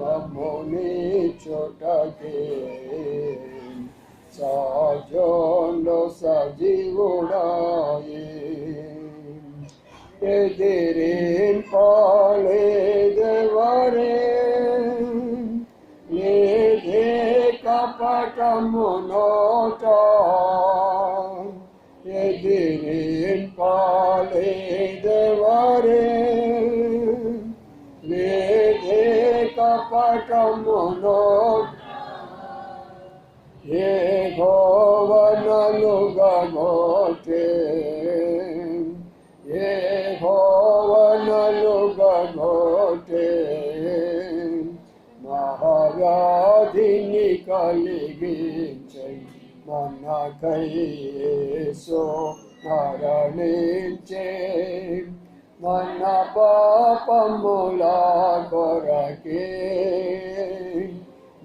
మమ్ముని చుటకే సజనుండు సజీవుడాయే ఎదిరింపలేదెవరే లేదే కపటము నోట ఎదిరింపలేదెవరే లేదే కపటము నోట యెహోవానలుగగోటే యెహోవానలుగగోటే మహావ్యాధిని కలిగించై మనకై యేసు మరణించే మన పాపముల కొరకే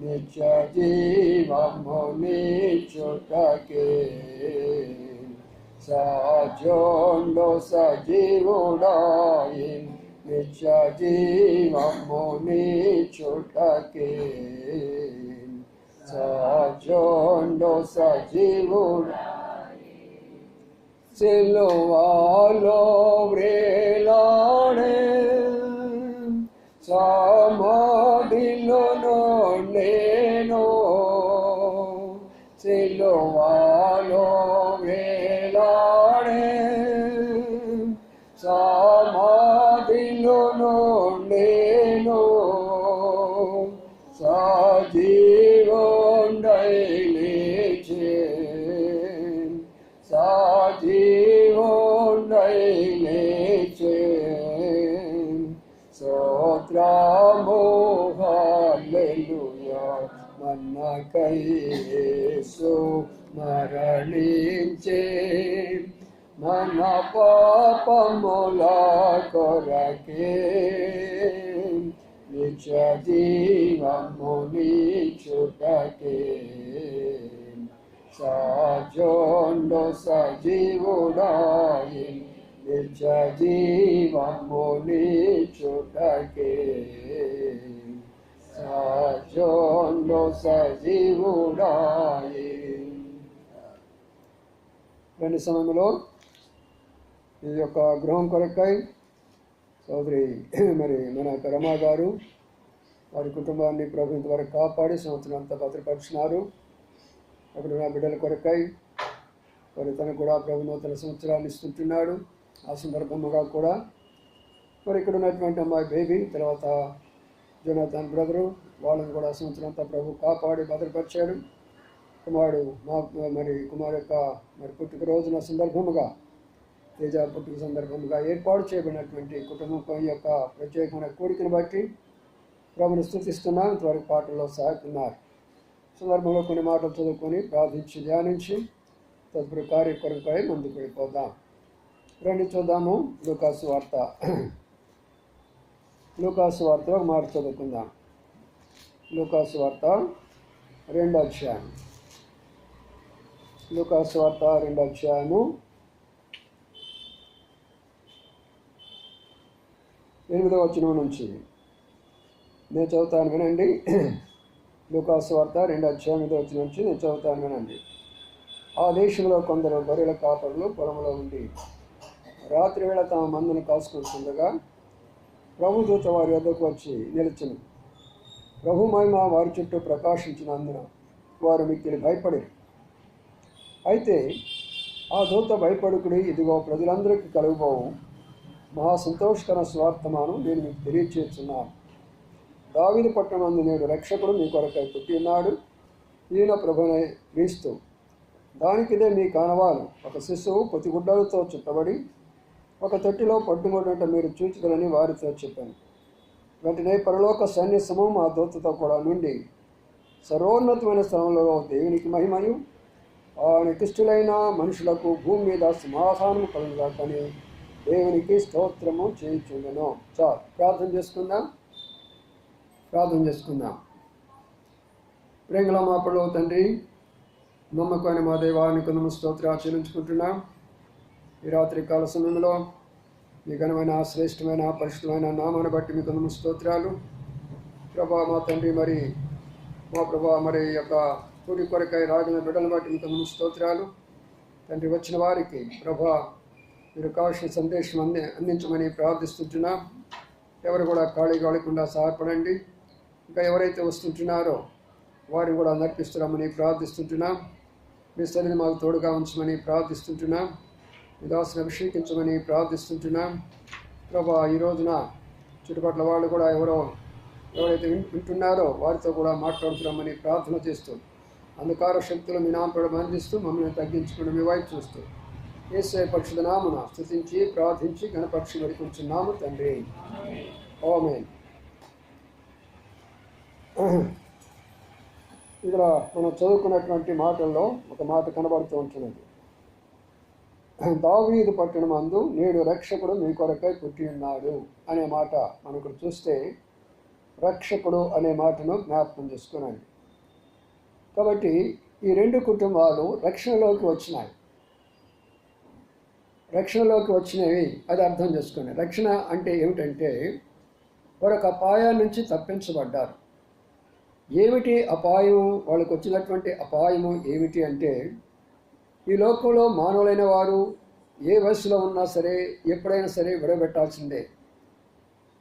నిత్య జీవమునిచ్చుటకే సజనుండు సజీవుడాయే నిత్య జీవమునిచ్చుటకే సజనుండు సజీవుడాయే సిలువలో వ్రేలాడే సమాధిలో నేను సిలువలో వేలాడే సమాధిలో నేను సజీవుండై లేచే సజీవుండై లేచే స్తోత్రము హల్లెలూయా మనకై యేసు మరణించే మన పాపముల కొరకే నిత్య జీవమునిచ్చుటకే సజనుండు సజీవుడాయే నిత్య జీవమునిచ్చుటకే సజనుండు సజీవుడాయే. రెండు సమయంలో ఈ యొక్క గృహం కొరకై సోదరి మరి మన రమా గారు వారి కుటుంబాన్ని ప్రభు ఇంతవరకు కాపాడి సంవత్సరం అంతా భద్రపరిచినారు. అక్కడ నా బిడ్డల కొరకై మరి తనకు కూడా ప్రభు నూతన సంవత్సరాన్ని ఇస్తుంటున్నాడు. ఆ సందర్భంగా కూడా మరి ఇక్కడ ఉన్నటువంటి అమ్మాయి బేబీ తర్వాత జోనాథన్ బ్రదరు వాళ్ళని కూడా సంవత్సరం అంతా ప్రభు కాపాడి భద్రపరిచాడు. కుమారుడు కుమారు యొక్క మరి పుట్టుక రోజున సందర్భముగా తేజ పుట్టుక సందర్భముగా ఏర్పాటు చేయబడినటువంటి కుటుంబం యొక్క ప్రత్యేకమైన కోరికను బట్టి ప్రభుని స్తుతిస్తున్నాం. ఇంతవరకు పాటల్లో సహాయకున్నారు. సందర్భంలో కొన్ని మాటలు చదువుకొని ప్రార్థించి ధ్యానించి తదుపరి కార్యక్రమంపై ముందుకు వెళ్ళిపోదాం. రండి చూద్దాము. లూకాసు వార్త ఒక మాట చదువుకుందాం. లూకాసు వార్త 2వ అధ్యాయం. లూకాసు వార్త 2వ అధ్యాయము 8వ వచనం నుంచి నేను చదువుతాను వినండి. లూకాసు వార్త 2వ అధ్యాయం 8వ వచనం నుంచి నేను చదువుతాను వినండి. ఆ దేశంలో కొందరు గొర్రెల కాపరులు పొలంలో ఉండి రాత్రి వేళ తమ మందును కాసుకుంటుండగా ప్రభుదూత వారి వద్దకు వచ్చి నిలిచెను. ప్రభు మహిమ వారి చుట్టూ ప్రకాశించినందున వారు మిక్కిలి భయపడి, అయితే ఆ దూత భయపడుకుడి, ఇదిగో ప్రజలందరికీ కలుగుబోవు మహా సంతోషకర స్వార్థమాను నేను మీకు తెలియచేస్తున్నాను. దావీదు పట్టణమందు నేడు రక్షకుడు మీ కొరకై పుట్టి ఉన్నాడు, ఈయన ప్రభువైన క్రీస్తు. దానికిదే మీ కానవాలు, ఒక శిశువు పొత్తిగుడ్డలతో చుట్టబడి ఒక తొట్టిలో పట్టుబడినట్టు మీరు చూచుదరని వారితో చెప్పాను. వెంటనే పరలోక సైన్య సమూహం ఆ దూతతో కూడా నుండి సర్వోన్నతమైన స్థలంలో దేవునికి మహిమయు ఆయనకిష్టులైన మనుషులకు భూమి మీద సమాధానము కలుగుగాకని దేవునికి స్తోత్రము చేయుచుండెను. చాలు, ప్రార్థన చేసుకుందాం. ప్రేంగళ మా పడవ తండ్రి, నమ్మకమైన మా దేవానికి స్తోత్రాలు చెల్లించుకుంటున్నాం. ఈ రాత్రి కాల సమయంలో మీ ఘనమైన శ్రేష్టమైన పరిశుద్ధమైన నామాన్ని బట్టి మీకు స్తోత్రాలు. ప్రభా మా తండ్రి మరి మా ప్రభా మరి యొక్క కూడి కొరకై రాగిన బిడ్డలు బట్టి మీకు స్తోత్రాలు తండ్రి. వచ్చిన వారికి ప్రభా మీరు కావాల్సిన సందేశం అందించమని ప్రార్థిస్తుంటున్నాం. ఎవరు కూడా ఖాళీగా లేకుండా సహాయపడండి. ఇంకా ఎవరైతే వస్తుంటున్నారో వారిని కూడా నడిపిస్తున్నామని ప్రార్థిస్తుంటున్నాం. మీ సన్నిధి మాకు తోడుగా ఉంచమని ప్రార్థిస్తుంటున్నాం. మీ దాసుని అభిషేకించమని ప్రార్థిస్తుంటున్నాం. ప్రభా ఈ రోజున చుట్టుపక్కల వాళ్ళు కూడా ఎవరైతే వింటున్నారో వారితో కూడా మాట్లాడుతున్నామని ప్రార్థన చేస్తూ అంధకార శక్తులు మీ నామపడం అందిస్తూ మమ్మల్ని తగ్గించుకుని మీ వైపు చూస్తూ యేసయ్య పరిశుద్ధ నామమున స్తుతించి ప్రార్థించి గణపక్షి వేడుకుంటున్నాము తండ్రి. ఆమేన్. ఇక్కడ మనం చదువుకున్నటువంటి మాటల్లో ఒక మాట కనబడుతూ ఉంటున్నది. దావీదు పట్టణమందు నేడు రక్షకుడు మీ కొరకై పుట్టి ఉన్నాడు అనే మాట మనం ఇక్కడ చూస్తే రక్షకుడు అనే మాటను జ్ఞాపకం చేసుకున్నాడు. కాబట్టి ఈ రెండు కుటుంబాలు రక్షణలోకి వచ్చినవి. అది అర్థం చేసుకోండి. రక్షణ అంటే ఏమిటంటే వారొక అపాయం నుంచి తప్పించబడ్డారు. ఏమిటి అపాయం? వాళ్ళకు వచ్చినటువంటి అపాయము ఏమిటి అంటే ఈ లోకంలో మానవులైన వారు ఏ వయసులో ఉన్నా సరే ఎప్పుడైనా సరే విడబెట్టాల్సిందే.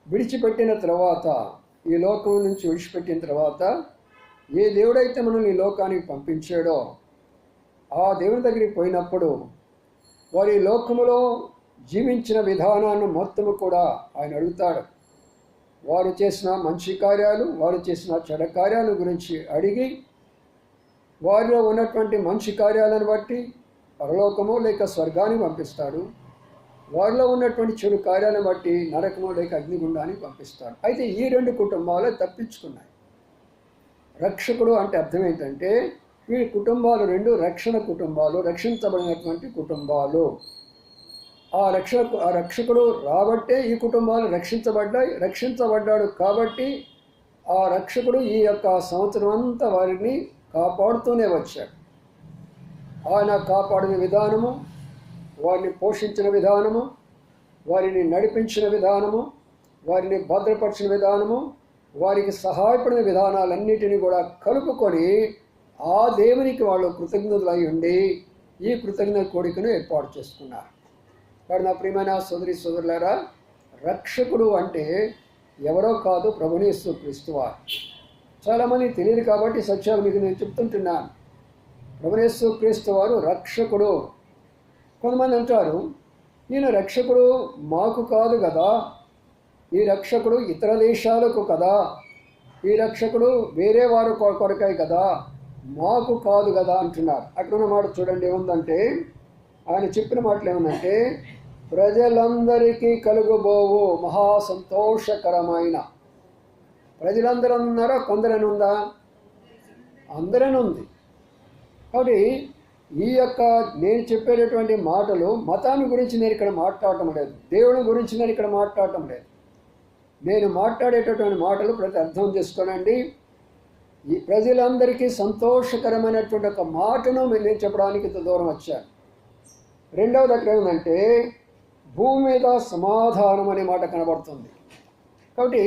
విడిచిపెట్టిన తర్వాత ఈ లోకం నుంచి విడిచిపెట్టిన తర్వాత ఏ దేవుడైతే మనల్ని ఈ లోకానికి పంపించాడో ఆ దేవుని దగ్గరికి పోయినప్పుడు వారి లోకములో జీవించిన విధానాన్ని మొత్తము కూడా ఆయన అడుగుతాడు. వారు చేసిన మంచి కార్యాలు, వారు చేసిన చెడ్డ కార్యాల గురించి అడిగి వారిలో ఉన్నటువంటి మంచి కార్యాలను బట్టి పరలోకము లేక స్వర్గాన్ని పంపిస్తాడు. వారిలో ఉన్నటువంటి చెడు కార్యాలను బట్టి నరకము లేక అగ్నిగుండాన్ని పంపిస్తాడు. అయితే ఈ రెండు కుటుంబాలు తప్పించుకున్నాయి. రక్షకుడు అంటే అర్థం ఏంటంటే ఈ కుటుంబాలు రెండు రక్షణ కుటుంబాలు, రక్షించబడినటువంటి కుటుంబాలు. ఆ రక్షకుడు రాబట్టే ఈ కుటుంబాలు రక్షించబడ్డాడు కాబట్టి ఆ రక్షకుడు ఈ యొక్క సంవత్సరం అంతా వారిని కాపాడుతూనే వచ్చాడు. ఆయన కాపాడిన విధానము, వారిని పోషించిన విధానము, వారిని నడిపించిన విధానము, వారిని భద్రపరిచిన విధానము, వారికి సహాయపడిన విధానాలన్నిటినీ కూడా కలుపుకొని ఆ దేవునికి వాళ్ళు కృతజ్ఞతలై ఉండి ఈ కృతజ్ఞత కోరికను ఏర్పాటు చేసుకున్నారు. కాబట్టి నా ప్రియమైన సోదరులారా, రక్షకుడు అంటే ఎవరో కాదు, ప్రభువైన యేసుక్రీస్తు వారు. చాలామంది తెలియదు కాబట్టి సత్యాలు మీకు నేను చెప్తుంటున్నాను. ప్రభువైన యేసుక్రీస్తు వారు రక్షకుడు. కొంతమంది అంటారు, ఈయన రక్షకుడు మాకు కాదు కదా, ఈ రక్షకుడు ఇతర దేశాలకు కదా, ఈ రక్షకుడు వేరే వారు కొరకాయి కదా, మాకు కాదు కదా అంటున్నారు. అక్కడ ఉన్న మాట చూడండి ఏముందంటే, ఆయన చెప్పిన మాటలు ఏముందంటే, ప్రజలందరికీ కలుగుబోవు మహా సంతోషకరమైన. ప్రజలందరూ ఉన్నారా? కొందరని ఉందా? అందరని ఉంది. కాబట్టి ఈ యొక్క నేను చెప్పేటటువంటి మాటలు మతాన్ని గురించి నేను ఇక్కడ మాట్లాడటం లేదు, దేవుని గురించి నేను ఇక్కడ మాట్లాడటం లేదు. నేను మాట్లాడేటటువంటి మాటలు ప్రతి అర్థం చేసుకోనండి. ఈ ప్రజలందరికీ సంతోషకరమైనటువంటి ఒక మాటను నేను చెప్పడానికి ఇంత దూరం వచ్చాను. రెండవది అక్కడ ఏమంటే భూమి మీద సమాధానం అనే మాట కనబడుతుంది. కాబట్టి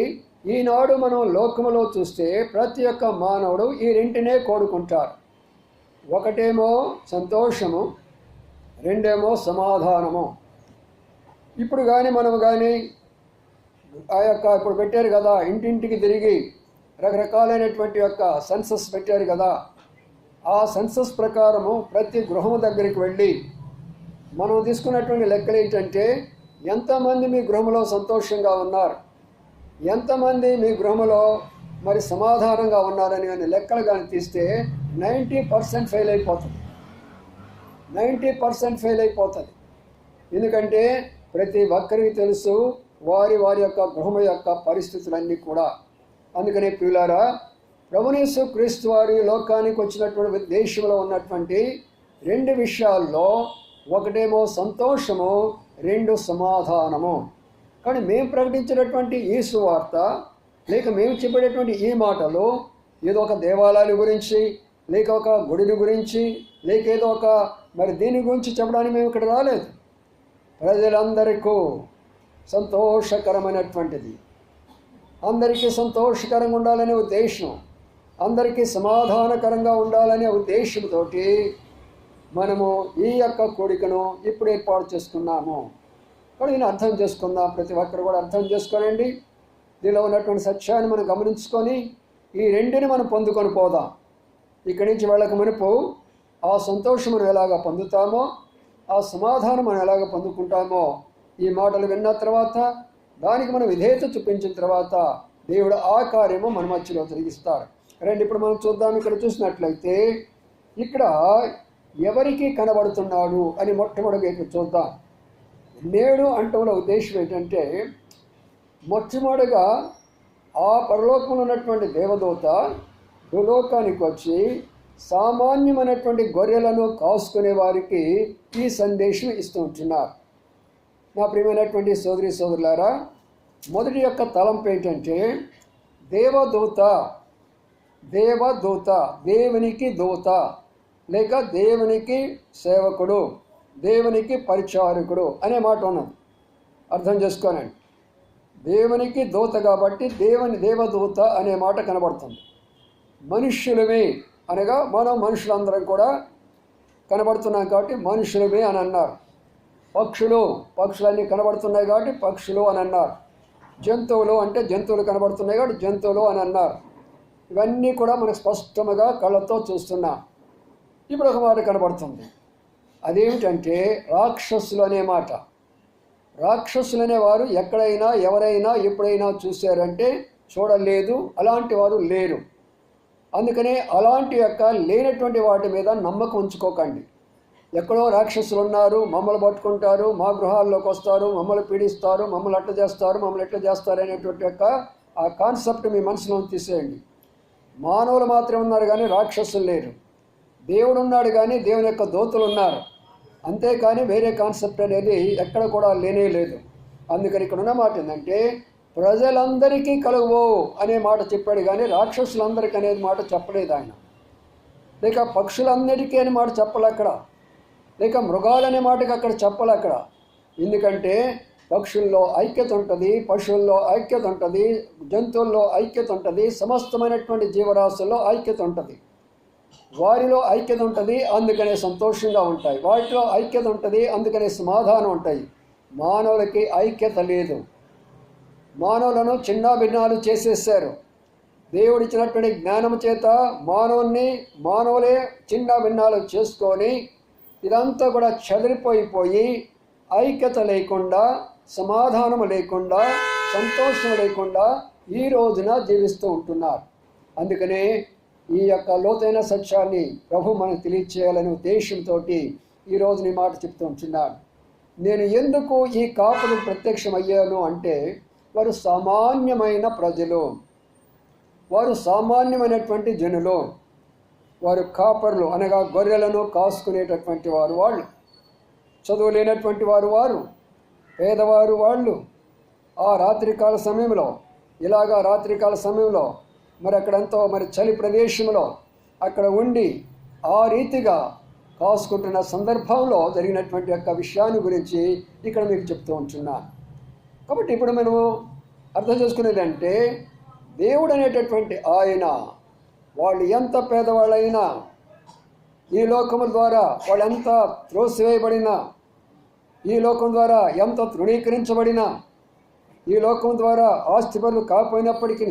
ఈనాడు మనం లోకములో చూస్తే ప్రతి ఒక్క మానవుడు ఈ రెంటినే కోరుకుంటారు. ఒకటేమో సంతోషము, రెండేమో సమాధానము. ఇప్పుడు కానీ మనం కానీ ఆ యొక్క ఇప్పుడు పెట్టారు కదా, ఇంటింటికి తిరిగి రకరకాలైనటువంటి యొక్క సెన్సస్ పెట్టారు కదా, ఆ సెన్సస్ ప్రకారము ప్రతి గృహం దగ్గరికి వెళ్ళి మనం తీసుకున్నటువంటి లెక్కలు ఏంటంటే ఎంతమంది మీ గృహంలో సంతోషంగా ఉన్నారు, ఎంతమంది మీ గృహంలో మరి సమాధానంగా ఉన్నారని కానీ లెక్కలు కానీ తీస్తే 90% ఫెయిల్ అయిపోతుంది. 90% ఫెయిల్ అయిపోతుంది. ఎందుకంటే ప్రతి ఒక్కరికి తెలుసు వారి యొక్క గృహం యొక్క పరిస్థితులన్నీ కూడా. అందుకనే ప్రియులారా, ప్రభువైన యేసుక్రీస్తు వారి లోకానికి వచ్చినటువంటి దేశంలో ఉన్నటువంటి రెండు విషయాల్లో ఒకటేమో సంతోషము, రెండు సమాధానము. కానీ మేము ప్రకటించినటువంటి ఈ సువార్త లేక మేము చెప్పేటటువంటి ఈ మాటలు ఏదో ఒక దేవాలయాల గురించి లేక ఒక గుడిని గురించి లేక ఏదో ఒక మరి దీని గురించి చెప్పడానికి మేము ఇక్కడ రాలేదు. ప్రజలందరికీ సంతోషకరమైనటువంటిది. అందరికీ సంతోషకరంగా ఉండాలనే ఉద్దేశం, అందరికీ సమాధానకరంగా ఉండాలనే ఉద్దేశంతో మనము ఈ యొక్క కూడికను ఇప్పుడు ఏర్పాటు చేసుకున్నాము. కాబట్టి దీన్ని అర్థం చేసుకుందాం. ప్రతి ఒక్కరు కూడా అర్థం చేసుకోనండి. దీనిలో ఉన్నటువంటి సత్యాన్ని మనం గమనించుకొని ఈ రెండిని మనం పొందుకొని పోదాం. ఇక్కడి నుంచి వెళ్ళక మునుపు ఆ సంతోషం మనం ఎలాగ పొందుతామో, ఆ సమాధానం మనం ఎలాగ పొందుకుంటామో ఈ మాటలు విన్న తర్వాత, దానికి మనం విధేయత చూపించిన తర్వాత దేవుడు ఆ కార్యము మన మధ్యలో జరిగిస్తాడు. రండి ఇప్పుడు మనం చూద్దాం. ఇక్కడ చూసినట్లయితే ఇక్కడ ఎవరికి కనబడుతున్నాడు అని మొట్టమొదటిగా ఇక్కడ చూద్దాం. నేడు అంటంలో ఉద్దేశం ఏంటంటే, మొట్టమొదటిగా ఆ పరలోకంలో ఉన్నటువంటి దేవదూత భూలోకానికి వచ్చి సామాన్యమైనటువంటి గొర్రెలను కాసుకునే వారికి ఈ సందేశం ఇస్తూ ఉంటున్నారు. నా ప్రియమైనటువంటి సోదరి సోదరులారా, మొదటి యొక్క తలంపు ఏంటంటే దేవదూత, దేవునికి దూత లేక దేవునికి సేవకుడు, దేవునికి పరిచారకుడు అనే మాట ఉన్నది. అర్థం చేసుకోనండి. దేవునికి దూత కాబట్టి దేవదూత అనే మాట కనబడుతుంది. మనుష్యులమే అనగా మనం మనుషులందరం కూడా కనబడుతున్నాం కాబట్టి మనుషులమే అని అన్నారు. పక్షులన్నీ కనబడుతున్నాయి కాబట్టి పక్షులు అని అన్నారు. జంతువులు అంటే జంతువులు కనబడుతున్నాయి కాబట్టి జంతువులు అని అన్నారు. ఇవన్నీ కూడా మనకు స్పష్టంగా కళ్ళతో చూస్తున్నాం. ఇప్పుడు ఒక మాట కనబడుతుంది. అదేమిటంటే రాక్షసులు అనే మాట. రాక్షసులు అనేవారు ఎక్కడైనా ఎవరైనా ఎప్పుడైనా చూశారంటే చూడలేదు, అలాంటి వారు లేరు. అందుకనే అలాంటి యొక్క లేనటువంటి వాటి మీద నమ్మకం ఉంచుకోకండి. ఎక్కడో రాక్షసులు ఉన్నారు, మమ్మల్ని పట్టుకుంటారు, మా గృహాల్లోకి వస్తారు, మమ్మల్ని పీడిస్తారు, మమ్మల్ని అట్లా చేస్తారు, మమ్మల్ని ఎట్లా చేస్తారు అనేటువంటి యొక్క ఆ కాన్సెప్ట్ మీ మనసులో తీసేయండి. మానవులు మాత్రమే ఉన్నారు కానీ రాక్షసులు లేరు. దేవుడు ఉన్నాడు కానీ దేవుని యొక్క దూతలు ఉన్నారు. అంతేకాని వేరే కాన్సెప్ట్ అనేది ఎక్కడ కూడా లేనే లేదు. అందుకని ఇక్కడ ఉన్న మాట ఏంటంటే ప్రజలందరికీ కలుగు అనే మాట చెప్పాడు కానీ రాక్షసులందరికీ అనేది మాట చెప్పలేదు ఆయన. లేక పక్షులందరికీ అనే మాట చెప్పలే అక్కడ, లేక మృగాలనే మాటకి అక్కడ చెప్పలే అక్కడ. ఎందుకంటే పక్షుల్లో ఐక్యత ఉంటుంది, పశువుల్లో ఐక్యత ఉంటుంది, జంతువుల్లో ఐక్యత ఉంటుంది, సమస్తమైనటువంటి జీవరాశుల్లో ఐక్యత ఉంటుంది. వారిలో ఐక్యత ఉంటుంది, అందుకనే సంతోషంగా ఉంటాయి. వాటిలో ఐక్యత ఉంటుంది, అందుకనే సమాధానం ఉంటాయి. మానవులకి ఐక్యత లేదు. మానవులను చిన్న భిన్నాలు చేసేసారు. దేవుడిచ్చినటువంటి జ్ఞానం చేత మానవులే చిన్న భిన్నాలు చేసుకొని ఇదంతా కూడా చెదిరిపోయిపోయి ఐక్యత లేకుండా, సమాధానం లేకుండా, సంతోషం లేకుండా ఈ రోజున జీవిస్తూ ఉంటున్నారు. అందుకనే ఈ యొక్క లోతైన సత్యాన్ని ప్రభు మనకు తెలియచేయాలనే ఉద్దేశంతో ఈరోజు నీ మాట చెప్తూ ఉంటున్నాను. నేను ఎందుకు ఈ కాపులు ప్రత్యక్షమయ్యాను అంటే వారు సామాన్యమైన ప్రజలు, వారు సామాన్యమైనటువంటి జనులు, వారు కాపరులు అనగా గొర్రెలను కాసుకునేటటువంటి వాళ్ళు చదువు లేనటువంటి వారు పేదవారు వాళ్ళు. ఆ రాత్రికాల సమయంలో రాత్రికాల సమయంలో మరి అక్కడంతో చలి ప్రదేశంలో అక్కడ ఉండి ఆ రీతిగా కాసుకుంటున్న సందర్భంలో జరిగినటువంటి యొక్క విషయాన్ని గురించి ఇక్కడ మీకు చెప్తూ ఉంటున్నాను. కాబట్టి ఇప్పుడు మనము అర్థం చేసుకునేదంటే దేవుడు అనేటటువంటి ఆయన వాళ్ళు ఎంత పేదవాళ్ళైనా, ఈ లోకము ద్వారా వాళ్ళు ఎంత త్రోసివేయబడినా, ఈ లోకం ద్వారా ఎంత తృణీకరించబడినా, ఈ లోకం ద్వారా ఆస్తిపరులు కాకపోయినప్పటికీ,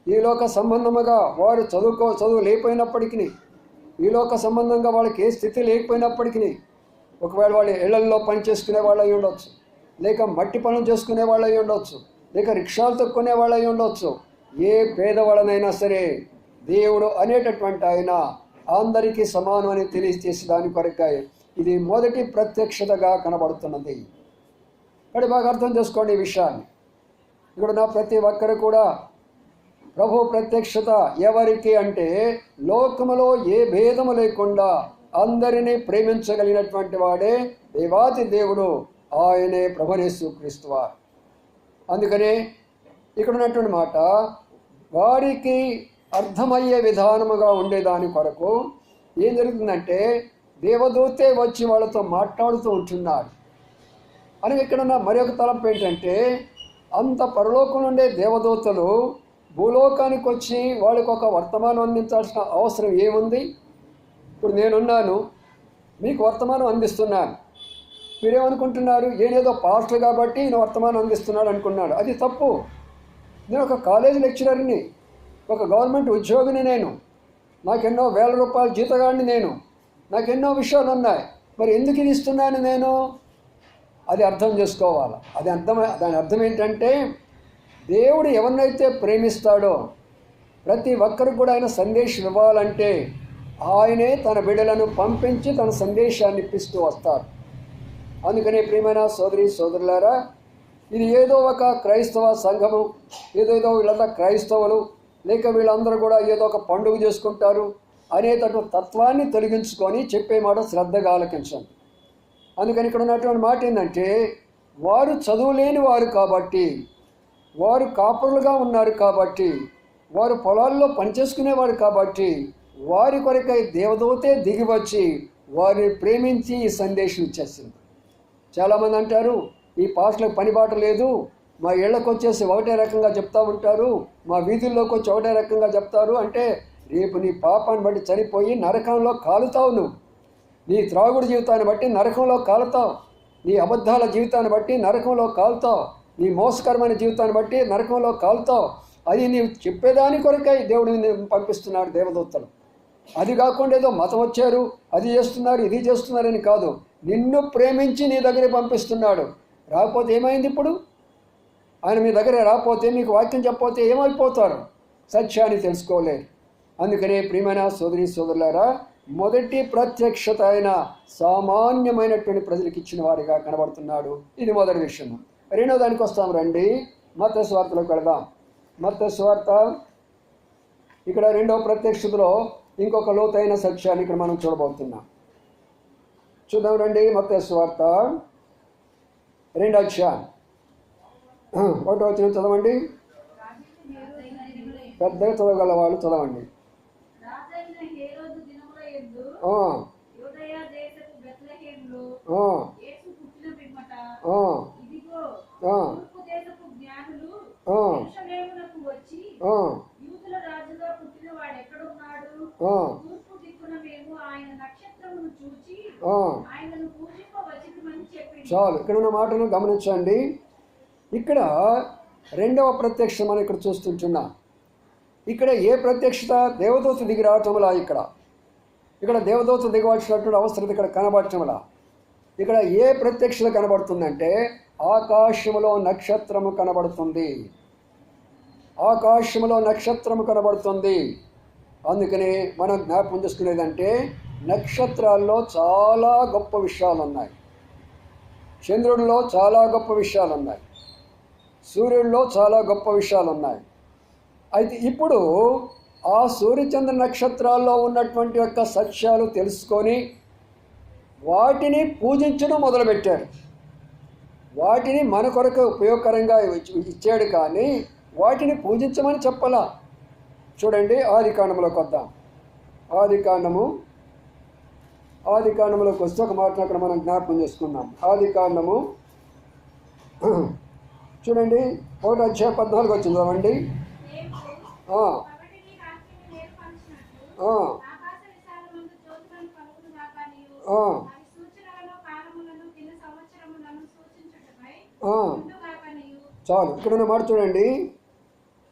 ఈ లోక సంబంధముగా వారు చదువు లేకపోయినప్పటికీ, ఈ లోక సంబంధంగా వాళ్ళకి ఏ స్థితి లేకపోయినప్పటికీ, ఒకవేళ వాళ్ళు ఇళ్లల్లో పని చేసుకునే వాళ్ళు అయి ఉండొచ్చు, లేక మట్టి పనులు చేసుకునే వాళ్ళు అయి ఉండొచ్చు, లేక రిక్షాలు తొక్కునే వాళ్ళు అయి ఉండొచ్చు. ఏ పేదవాళ్ళనైనా సరే దేవుడు అనేటటువంటి ఆయన అందరికీ సమానం అని తెలియజేసి దాని కొరకాయ ఇది మొదటి ప్రత్యక్షతగా కనబడుతున్నది. మరి బాగా అర్థం చేసుకోండి ఈ విషయాన్ని. ఇక్కడ నా ప్రతి ఒక్కరు కూడా ప్రభు ప్రత్యక్షత ఎవరికి అంటే లోకములో ఏ భేదము లేకుండా అందరినీ ప్రేమించగలిగినటువంటి వాడే దేవాతి దేవుడు, ఆయనే ప్రభువైన యేసుక్రీస్తు వారు. అందుకనే ఇక్కడ ఉన్నటువంటి మాట వారికి అర్థమయ్యే విధానముగా ఉండేదాని కొరకు ఏం జరుగుతుందంటే దేవదూతే వచ్చి వాళ్ళతో మాట్లాడుతూ ఉంటున్నాడు అని. ఇక్కడ ఉన్న మరొక తలంపు ఏంటంటే అంత పరలోకం నుండే దేవదూతలు భూలోకానికి వచ్చి వాళ్ళకి ఒక వర్తమానం అందించాల్సిన అవసరం ఏముంది? ఇప్పుడు నేనున్నాను, మీకు వర్తమానం అందిస్తున్నాను. మీరేమనుకుంటున్నారు? ఏనేదో పాస్టర్ కాబట్టి ఈయన వర్తమానం అందిస్తున్నాడు అనుకున్నాడు. అది తప్పు. నేను ఒక కాలేజ్ లెక్చరర్ని, ఒక గవర్నమెంట్ ఉద్యోగిని, నేను నాకెన్నో వేల రూపాయల జీతగాడిని, నాకెన్నో విషయాలు ఉన్నాయి. మరి ఎందుకు ఇది ఇస్తున్నాను నేను? అది అర్థం చేసుకోవాలి. దాని అర్థం ఏంటంటే, దేవుడు ఎవరినైతే ప్రేమిస్తాడో ప్రతి ఒక్కరికి కూడా ఆయన సందేశం ఇవ్వాలంటే ఆయనే తన బిడ్డలను పంపించి తన సందేశాన్ని ఇప్పిస్తూ వస్తారు. అందుకనే ప్రియమైన సోదరి సోదరులారా, ఇది ఏదో ఒక క్రైస్తవ సంఘము, ఏదో వీళ్ళంతా క్రైస్తవులు, లేక వీళ్ళందరూ కూడా ఏదో ఒక పండుగ చేసుకుంటారు అనేటటువంటి తత్వాన్ని తొలగించుకొని చెప్పే మాట శ్రద్ధగా ఆలకించండి. అందుకని ఇక్కడ ఉన్నటువంటి మాట ఏంటంటే, వారు చదువులేని వారు కాబట్టి, వారు కాపురులుగా ఉన్నారు కాబట్టి, వారు పొలాల్లో పనిచేసుకునేవారు కాబట్టి, వారి కొరకై దేవదూతే దిగి వచ్చి వారిని ప్రేమించి ఈ సందేశం ఇచ్చేసింది. చాలామంది అంటారు, ఈ పాస్టర్లకు పని బాట లేదు, మా ఇళ్లకు వచ్చేసి ఒకటే రకంగా చెప్తా ఉంటారు, మా వీధుల్లోకి వచ్చి ఒకటే రకంగా చెప్తారు. అంటే రేపు నీ పాపాన్ని బట్టి చనిపోయి నరకంలో కాలుతావు. నువ్వు నీ త్రాగుడు జీవితాన్ని బట్టి నరకంలో కాలుతావు, నీ అబద్ధాల జీవితాన్ని బట్టి నరకంలో కాలుతావు, నీ మోసకరమైన జీవితాన్ని బట్టి నరకంలో కాలుతావు. అది నీవు చెప్పేదాని కొరకై దేవుడిని పంపిస్తున్నాడు దేవదూతలు. అది కాకుండా ఏదో మతం వచ్చారు, అది చేస్తున్నారు, ఇది చేస్తున్నారని కాదు, నిన్ను ప్రేమించి నీ దగ్గర పంపిస్తున్నాడు. రాకపోతే ఏమైంది? ఇప్పుడు ఆయన మీ దగ్గర రాకపోతే, మీకు వాక్యం చెప్పకపోతే ఏమైపోతారు? సత్యాన్ని తెలుసుకోలేరు. అందుకనే ప్రియమైన సోదరి సోదరులారా, మొదటి ప్రత్యక్షత అయిన సామాన్యమైనటువంటి ప్రజలకు ఇచ్చిన వారిగా కనబడుతున్నాడు. ఇది మొదటి విషయం. రెండో దానికి వస్తాం రండి, మత్తయి సువార్తలోకి వెళదాం. మత్తయి సువార్త ఇక్కడ రెండవ ప్రత్యక్షతలో ఇంకొక లోతైన సత్యాన్ని ఇక్కడ మనం చూడబోతున్నాం. చూద్దాం రండి, మత్తయి సువార్త 2వ అధ్యాయం 1వ వచనం చదవండి. పెద్దగా చదవగల వాళ్ళు చదవండి. చాలు, ఇక్కడ ఉన్న మాటను గమనించండి. ఇక్కడ రెండవ ప్రత్యక్షత మనం ఇక్కడ చూస్తుంటున్నాం. ఇక్కడ ఏ ప్రత్యక్షత? దేవదూత దిగి రావటంలా. ఇక్కడ దేవదూత దిగవలసినటువంటి అవసరం ఇక్కడ కనబడటంలా. ఇక్కడ ఏ ప్రత్యక్షత కనబడుతుందంటే, ఆకాశములో నక్షత్రము కనబడుతుంది. ఆకాశములో నక్షత్రము కనబడుతుంది. అందుకని మనం జ్ఞాపకం చేసుకునేదంటే, నక్షత్రాల్లో చాలా గొప్ప విషయాలు ఉన్నాయి, చంద్రుడిలో చాలా గొప్ప విషయాలు ఉన్నాయి, సూర్యుడిలో చాలా గొప్ప విషయాలు ఉన్నాయి. అయితే ఇప్పుడు ఆ సూర్యచంద్ర నక్షత్రాల్లో ఉన్నటువంటి యొక్క సత్యాలు తెలుసుకొని వాటిని పూజించడం మొదలుపెట్టారు. వాటిని మన కొరకు ఉపయోగకరంగా ఇచ్చాడు, కానీ వాటిని పూజించమని చెప్పలా. చూడండి, ఆదికాండంలోకి వద్దాం. ఆదికాండంలోకి వస్తే ఒక మాట అక్కడ మనం జ్ఞాపకం చేసుకున్నాం. ఆదికాండము చూడండి, 1వ అధ్యాయం 14 వచ్చింది చదవండి. చాలు, ఇక్కడ ఉన్న మాట చూడండి.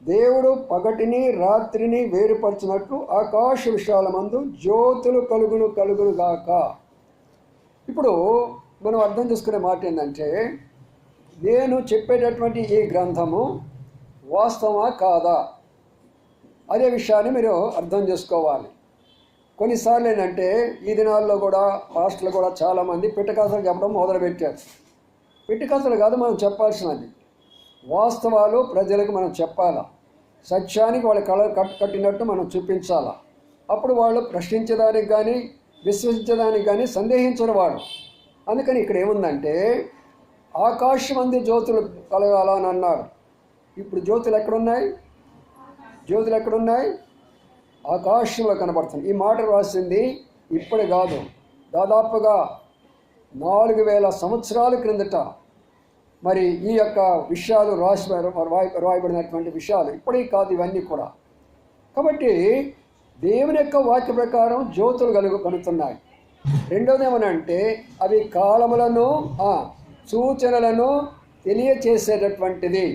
దేవుడు పగటిని రాత్రిని వేరుపరిచినట్లు ఆకాశ విశాలమందు జ్యోతులు కలుగును గాక. ఇప్పుడు మనం అర్థం చేసుకునే మాట ఏంటంటే, నేను చెప్పేటటువంటి ఈ గ్రంథము వాస్తవమా కాదా అదే విషయాన్ని మీరు అర్థం చేసుకోవాలి. కొన్నిసార్లు ఏంటంటే, ఈ దినాల్లో కూడా పాస్టర్లు కూడా చాలామంది పిట్టకథలు చెప్పడం మొదలుపెట్టారు. పిట్టకథలు కాదు మనం చెప్పాల్సినది, వాస్తవాలు ప్రజలకు మనం చెప్పాలా. సత్యానికి వాళ్ళ కళ కట్టినట్టు మనం చూపించాలా. అప్పుడు వాళ్ళు ప్రశ్నించడానికి కానీ విశ్వసించడానికి కానీ సందేహించరు వాడు. అందుకని ఇక్కడ ఏముందంటే, ఆకాశమంది జ్యోతులు కలగాలని అన్నాడు. ఇప్పుడు జ్యోతులు ఎక్కడున్నాయి? ఆకాశంలో కనబడుతుంది. ఈ మాట రాసింది ఇప్పుడు కాదు, దాదాపుగా 4000 సంవత్సరాల క్రిందట మరి ఈ యొక్క విషయాలు రాయబడినటువంటి విషయాలు ఇప్పటికీ కాదు, ఇవన్నీ కూడా. కాబట్టి దేవుని యొక్క వాక్య ప్రకారం జ్యోతులు కలుగుతున్నాయి. రెండోది ఏమనంటే అవి కాలములను సూచనలను తెలియచేసేటటువంటిది.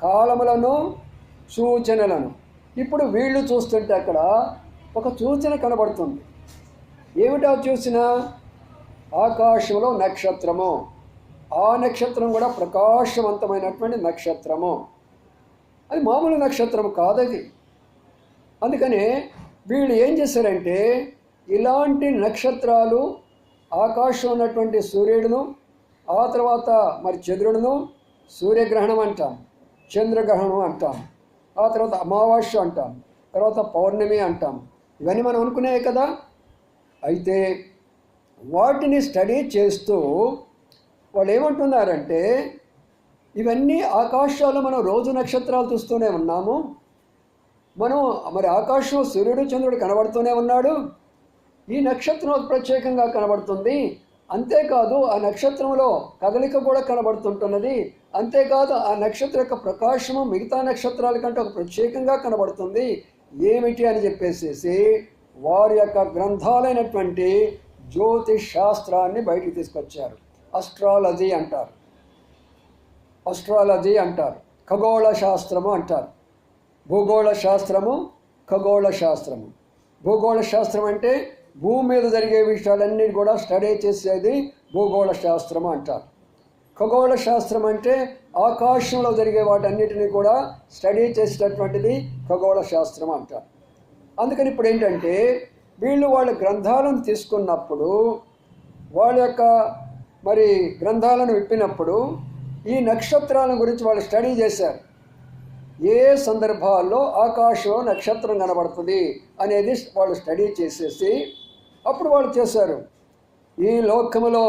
కాలములను సూచనలను. ఇప్పుడు వీళ్ళు చూస్తుంటే అక్కడ ఒక సూచన కనబడుతుంది. ఏమిటో చూసిన ఆకాశంలో నక్షత్రము. ఆ నక్షత్రం కూడా ప్రకాశవంతమైనటువంటి నక్షత్రము. అది మామూలు నక్షత్రం కాదది. అందుకనే వీళ్ళు ఏం చేశారంటే ఇలాంటి నక్షత్రాలు, ఆకాశం ఉన్నటువంటి సూర్యుడును, ఆ తర్వాత మరి చంద్రుడును, సూర్యగ్రహణం అంటాం, చంద్రగ్రహణం అంటాం, ఆ తర్వాత అమావాస్య అంటాం, తర్వాత పౌర్ణమి అంటాం. ఇవన్నీ మనం అనుకునేవి కదా. అయితే వాటిని స్టడీ చేస్తూ వాళ్ళు ఏమంటున్నారంటే ఇవన్నీ ఆకాశాలు మనం రోజు నక్షత్రాలు చూస్తూనే ఉన్నాము. మనం మరి ఆకాశం సూర్యుడు చంద్రుడు కనబడుతూనే ఉన్నాడు. ఈ నక్షత్రం ప్రత్యేకంగా కనబడుతుంది. అంతేకాదు ఆ నక్షత్రంలో కదలిక కూడా కనబడుతుంటున్నది. అంతేకాదు ఆ నక్షత్రం యొక్క ప్రకాశము మిగతా నక్షత్రాల కంటే ఒక ప్రత్యేకంగా కనబడుతుంది. ఏమిటి అని చెప్పేసి వారి యొక్క గ్రంథాలైనటువంటి జ్యోతిష్ శాస్త్రాన్ని బయటికి తీసుకొచ్చారు. అస్ట్రాలజీ అంటారు, ఖగోళ శాస్త్రము అంటారు. భూగోళ శాస్త్రము, ఖగోళ శాస్త్రము. భూగోళ శాస్త్రం అంటే భూమి మీద జరిగే విషయాలన్నీ కూడా స్టడీ చేసేది భూగోళ శాస్త్రము అంటారు. ఖగోళ శాస్త్రం అంటే ఆకాశంలో జరిగే వాటన్నిటిని కూడా స్టడీ చేసేటటువంటిది ఖగోళ శాస్త్రం అంటారు. అందుకని ఇప్పుడు ఏంటంటే వీళ్ళు వాళ్ళ గ్రంథాలను తీసుకున్నప్పుడు, వాళ్ళ యొక్క మరి గ్రంథాలను విప్పినప్పుడు ఈ నక్షత్రాల గురించి వాళ్ళు స్టడీ చేశారు. ఏ సందర్భాల్లో ఆకాశంలో నక్షత్రం కనబడుతుంది అనేది వాళ్ళు స్టడీ చేసేసి అప్పుడు వాళ్ళు చేశారు. ఈ లోకములో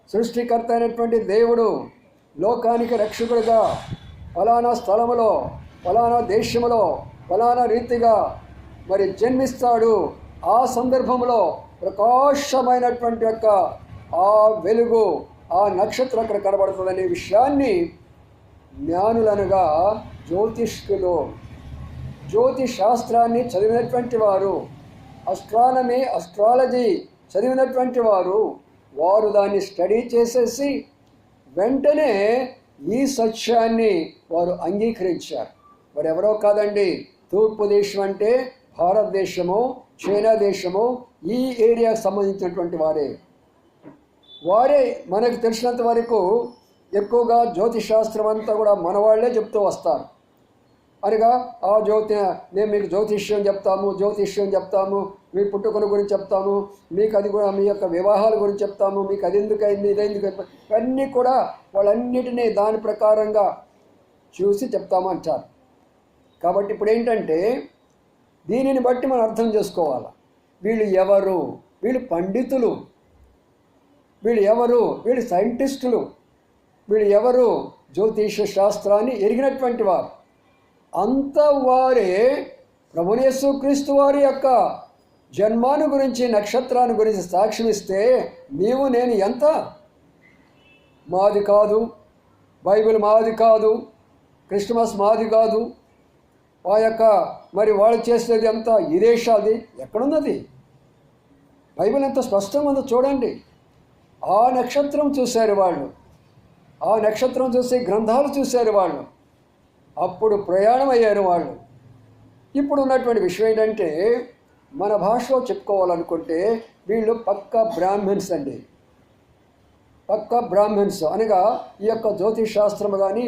సృష్టికర్త అయినటువంటి దేవుడు లోకానికి రక్షకుడుగా ఫలానా స్థలములో, ఫలానా దేశంలో, ఫలానా రీతిగా మరి జన్మిస్తాడు. ఆ సందర్భంలో ప్రకాశమైనటువంటి యొక్క ఆ వెలుగు, ఆ నక్షత్రం అక్కడ కనబడుతుందనే విషయాన్ని జ్ఞానులనగా జ్యోతిష్కులు, జ్యోతిష్ శాస్త్రాన్ని చదివినటువంటి వారు, అస్ట్రాలజీ చదివినటువంటి వారు దాన్ని స్టడీ చేసేసి వెంటనే ఈ సత్యాన్ని వారు అంగీకరించారు. మరి ఎవరో కాదండి, తూర్పు దేశం అంటే భారతదేశము, చైనా దేశము, ఈ ఏరియాకు సంబంధించినటువంటి వారే మనకు తెలిసినంత వరకు ఎక్కువగా జ్యోతిష్ శాస్త్రం అంతా కూడా మన వాళ్ళే చెప్తూ వస్తారు. అనగా ఆ మేము మీకు జ్యోతిష్యం చెప్తాము, మీ పుట్టుకల గురించి చెప్తాము, మీకు అది కూడా మీ యొక్క వివాహాల గురించి చెప్తాము, మీకు అది ఎందుకు అయింది, ఇదెందుకు, ఇవన్నీ కూడా వాళ్ళన్నిటినీ దాని ప్రకారంగా చూసి చెప్తామంటారు. కాబట్టి ఇప్పుడు ఏంటంటే దీనిని బట్టి మనం అర్థం చేసుకోవాలి. వీళ్ళు ఎవరు? వీళ్ళు పండితులు. వీళ్ళు ఎవరు? వీళ్ళు సైంటిస్టులు. వీళ్ళు ఎవరు? జ్యోతిష శాస్త్రాన్ని ఎరిగినటువంటి వారు. అంత వారే ప్రభువు యేసుక్రీస్తు వారి యొక్క జన్మాను గురించి, నక్షత్రాన్ని గురించి సాక్ష్యం ఇస్తే నీవు నేను ఎంత? మాది కాదు, బైబిల్ మాది కాదు, క్రిస్మస్ మాది కాదు, ఆ యొక్క మరి వాళ్ళు చేసేది ఎంత ఇదేషాది ఎక్కడున్నది? బైబిల్ ఎంత స్పష్టంగా ఉందో చూడండి. ఆ నక్షత్రం చూశారు వాళ్ళు, ఆ నక్షత్రం చూసి గ్రంథాలు చూశారు వాళ్ళు, అప్పుడు ప్రయాణం అయ్యారు వాళ్ళు. ఇప్పుడు ఉన్నటువంటి విషయం ఏంటంటే మన భాషలో చెప్పుకోవాలనుకుంటే వీళ్ళు పక్కా బ్రాహ్మణ్స్ అండి. పక్కా బ్రాహ్మణ్స్ అనగా ఈ యొక్క జ్యోతిష్ శాస్త్రం కానీ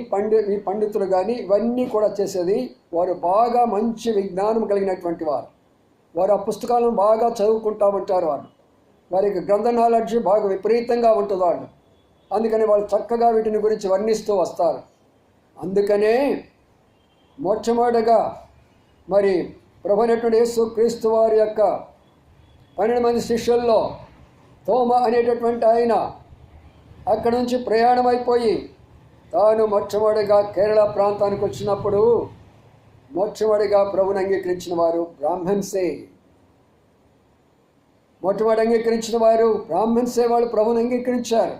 ఈ పండితులు కానీ ఇవన్నీ కూడా చేసేది వారు బాగా మంచి విజ్ఞానం కలిగినటువంటి వారు ఆ పుస్తకాలను బాగా చదువుకుంటూ ఉంటారు. వారికి గ్రంథ నాలెడ్జ్ బాగా విపరీతంగా ఉంటుంది వాళ్ళు. అందుకని వాళ్ళు చక్కగా వీటిని గురించి వర్ణిస్తూ వస్తారు. అందుకనే మొట్టమొదటిగా మరి ప్రభువైనటువంటి యేసుక్రీస్తు వారి యొక్క 12 మంది శిష్యుల్లో తోమ అనేటటువంటి ఆయన అక్కడి నుంచి ప్రయాణం అయిపోయి తాను మొట్టమొదటిగా కేరళ ప్రాంతానికి వచ్చినప్పుడు మొట్టమొదటిగా ప్రభుని అంగీకరించిన వారు బ్రాహ్మణ్సే. మొట్టమొదటి అంగీకరించిన వారు బ్రాహ్మణ్సే. వాళ్ళు ప్రభుని అంగీకరించారు.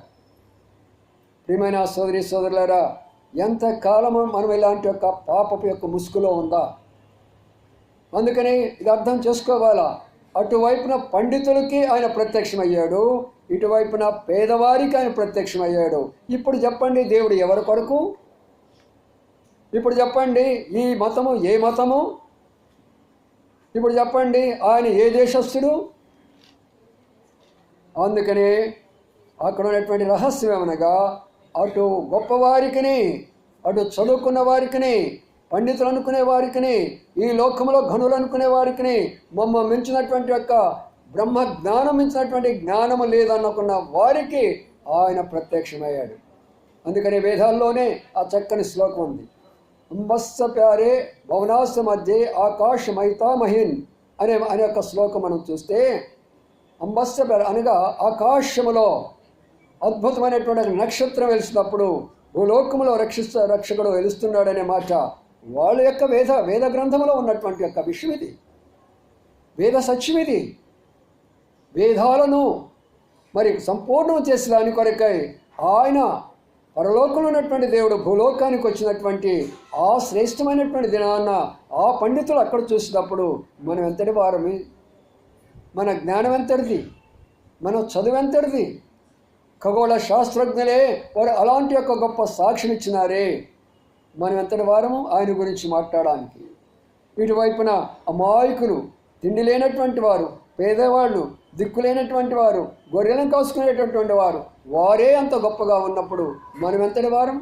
ప్రియమైన సోదరి సోదరులారా, ఎంతకాలము మనం ఇలాంటి యొక్క పాపపు యొక్క ముసుగులో ఉందా? అందుకని ఇది అర్థం చేసుకోవాలా. అటువైపున పండితులకి ఆయన ప్రత్యక్షమయ్యాడు, ఇటువైపున పేదవారికి ఆయన ప్రత్యక్షమయ్యాడు. ఇప్పుడు చెప్పండి, దేవుడు ఎవరి కొరకు? ఇప్పుడు చెప్పండి, ఈ మతము ఏ మతము? ఇప్పుడు చెప్పండి, ఆయన ఏ దేశస్థుడు? అందుకని అక్కడ ఉన్నటువంటి రహస్యం ఏమనగా, అటు గొప్పవారికిని, అటు చదువుకున్న వారికిని, పండితులు అనుకునే వారికిని, ఈ లోకంలో ఘనులు అనుకునే వారికిని, మమ్మ మించినటువంటి యొక్క బ్రహ్మ జ్ఞానం మించినటువంటి జ్ఞానము లేదనుకున్న వారికి ఆయన ప్రత్యక్షమయ్యాడు. అందుకని వేదాల్లోనే ఆ చక్కని శ్లోకం ఉంది. అంబస్స ప్యారే భవనాస మధ్య ఆకాశ మైతామహిన్ అనే ఒక శ్లోకం మనం చూస్తే, అంబస్స ప్యారే అనగా ఆకాశములో అద్భుతమైనటువంటి నక్షత్రం వెలిసినప్పుడు భూలోకములో రక్షకుడు వెలుస్తున్నాడనే మాట వాళ్ళ యొక్క వేద గ్రంథంలో ఉన్నటువంటి యొక్క విషయం ఇది, వేద సత్యం ఇది. వేదాలను మరి సంపూర్ణం చేసి దాని కొరకై ఆయన పరలోకంలో ఉన్నటువంటి దేవుడు భూలోకానికి వచ్చినటువంటి ఆ శ్రేష్టమైనటువంటి దినాన్న ఆ పండితులు అక్కడ చూసినప్పుడు మనం ఎంతటి వారమి, మన జ్ఞానం ఎంతటిది, మన చదువు ఎంతటిది. ఖగోళ శాస్త్రజ్ఞులే వారు అలాంటి యొక్క గొప్ప సాక్ష్యం ఇచ్చినారే. మనం ఎంతటి వారము ఆయన గురించి మాట్లాడడానికి. ఇటువైపున అమాయకులు, తిండి లేనటువంటి వారు, పేదవాళ్ళు, దిక్కులేనటువంటి వారు, గొర్రెలను కాసుకునేటటువంటి వారు, వారే అంత గొప్పగా ఉన్నప్పుడు మనం ఎంతటి వారం?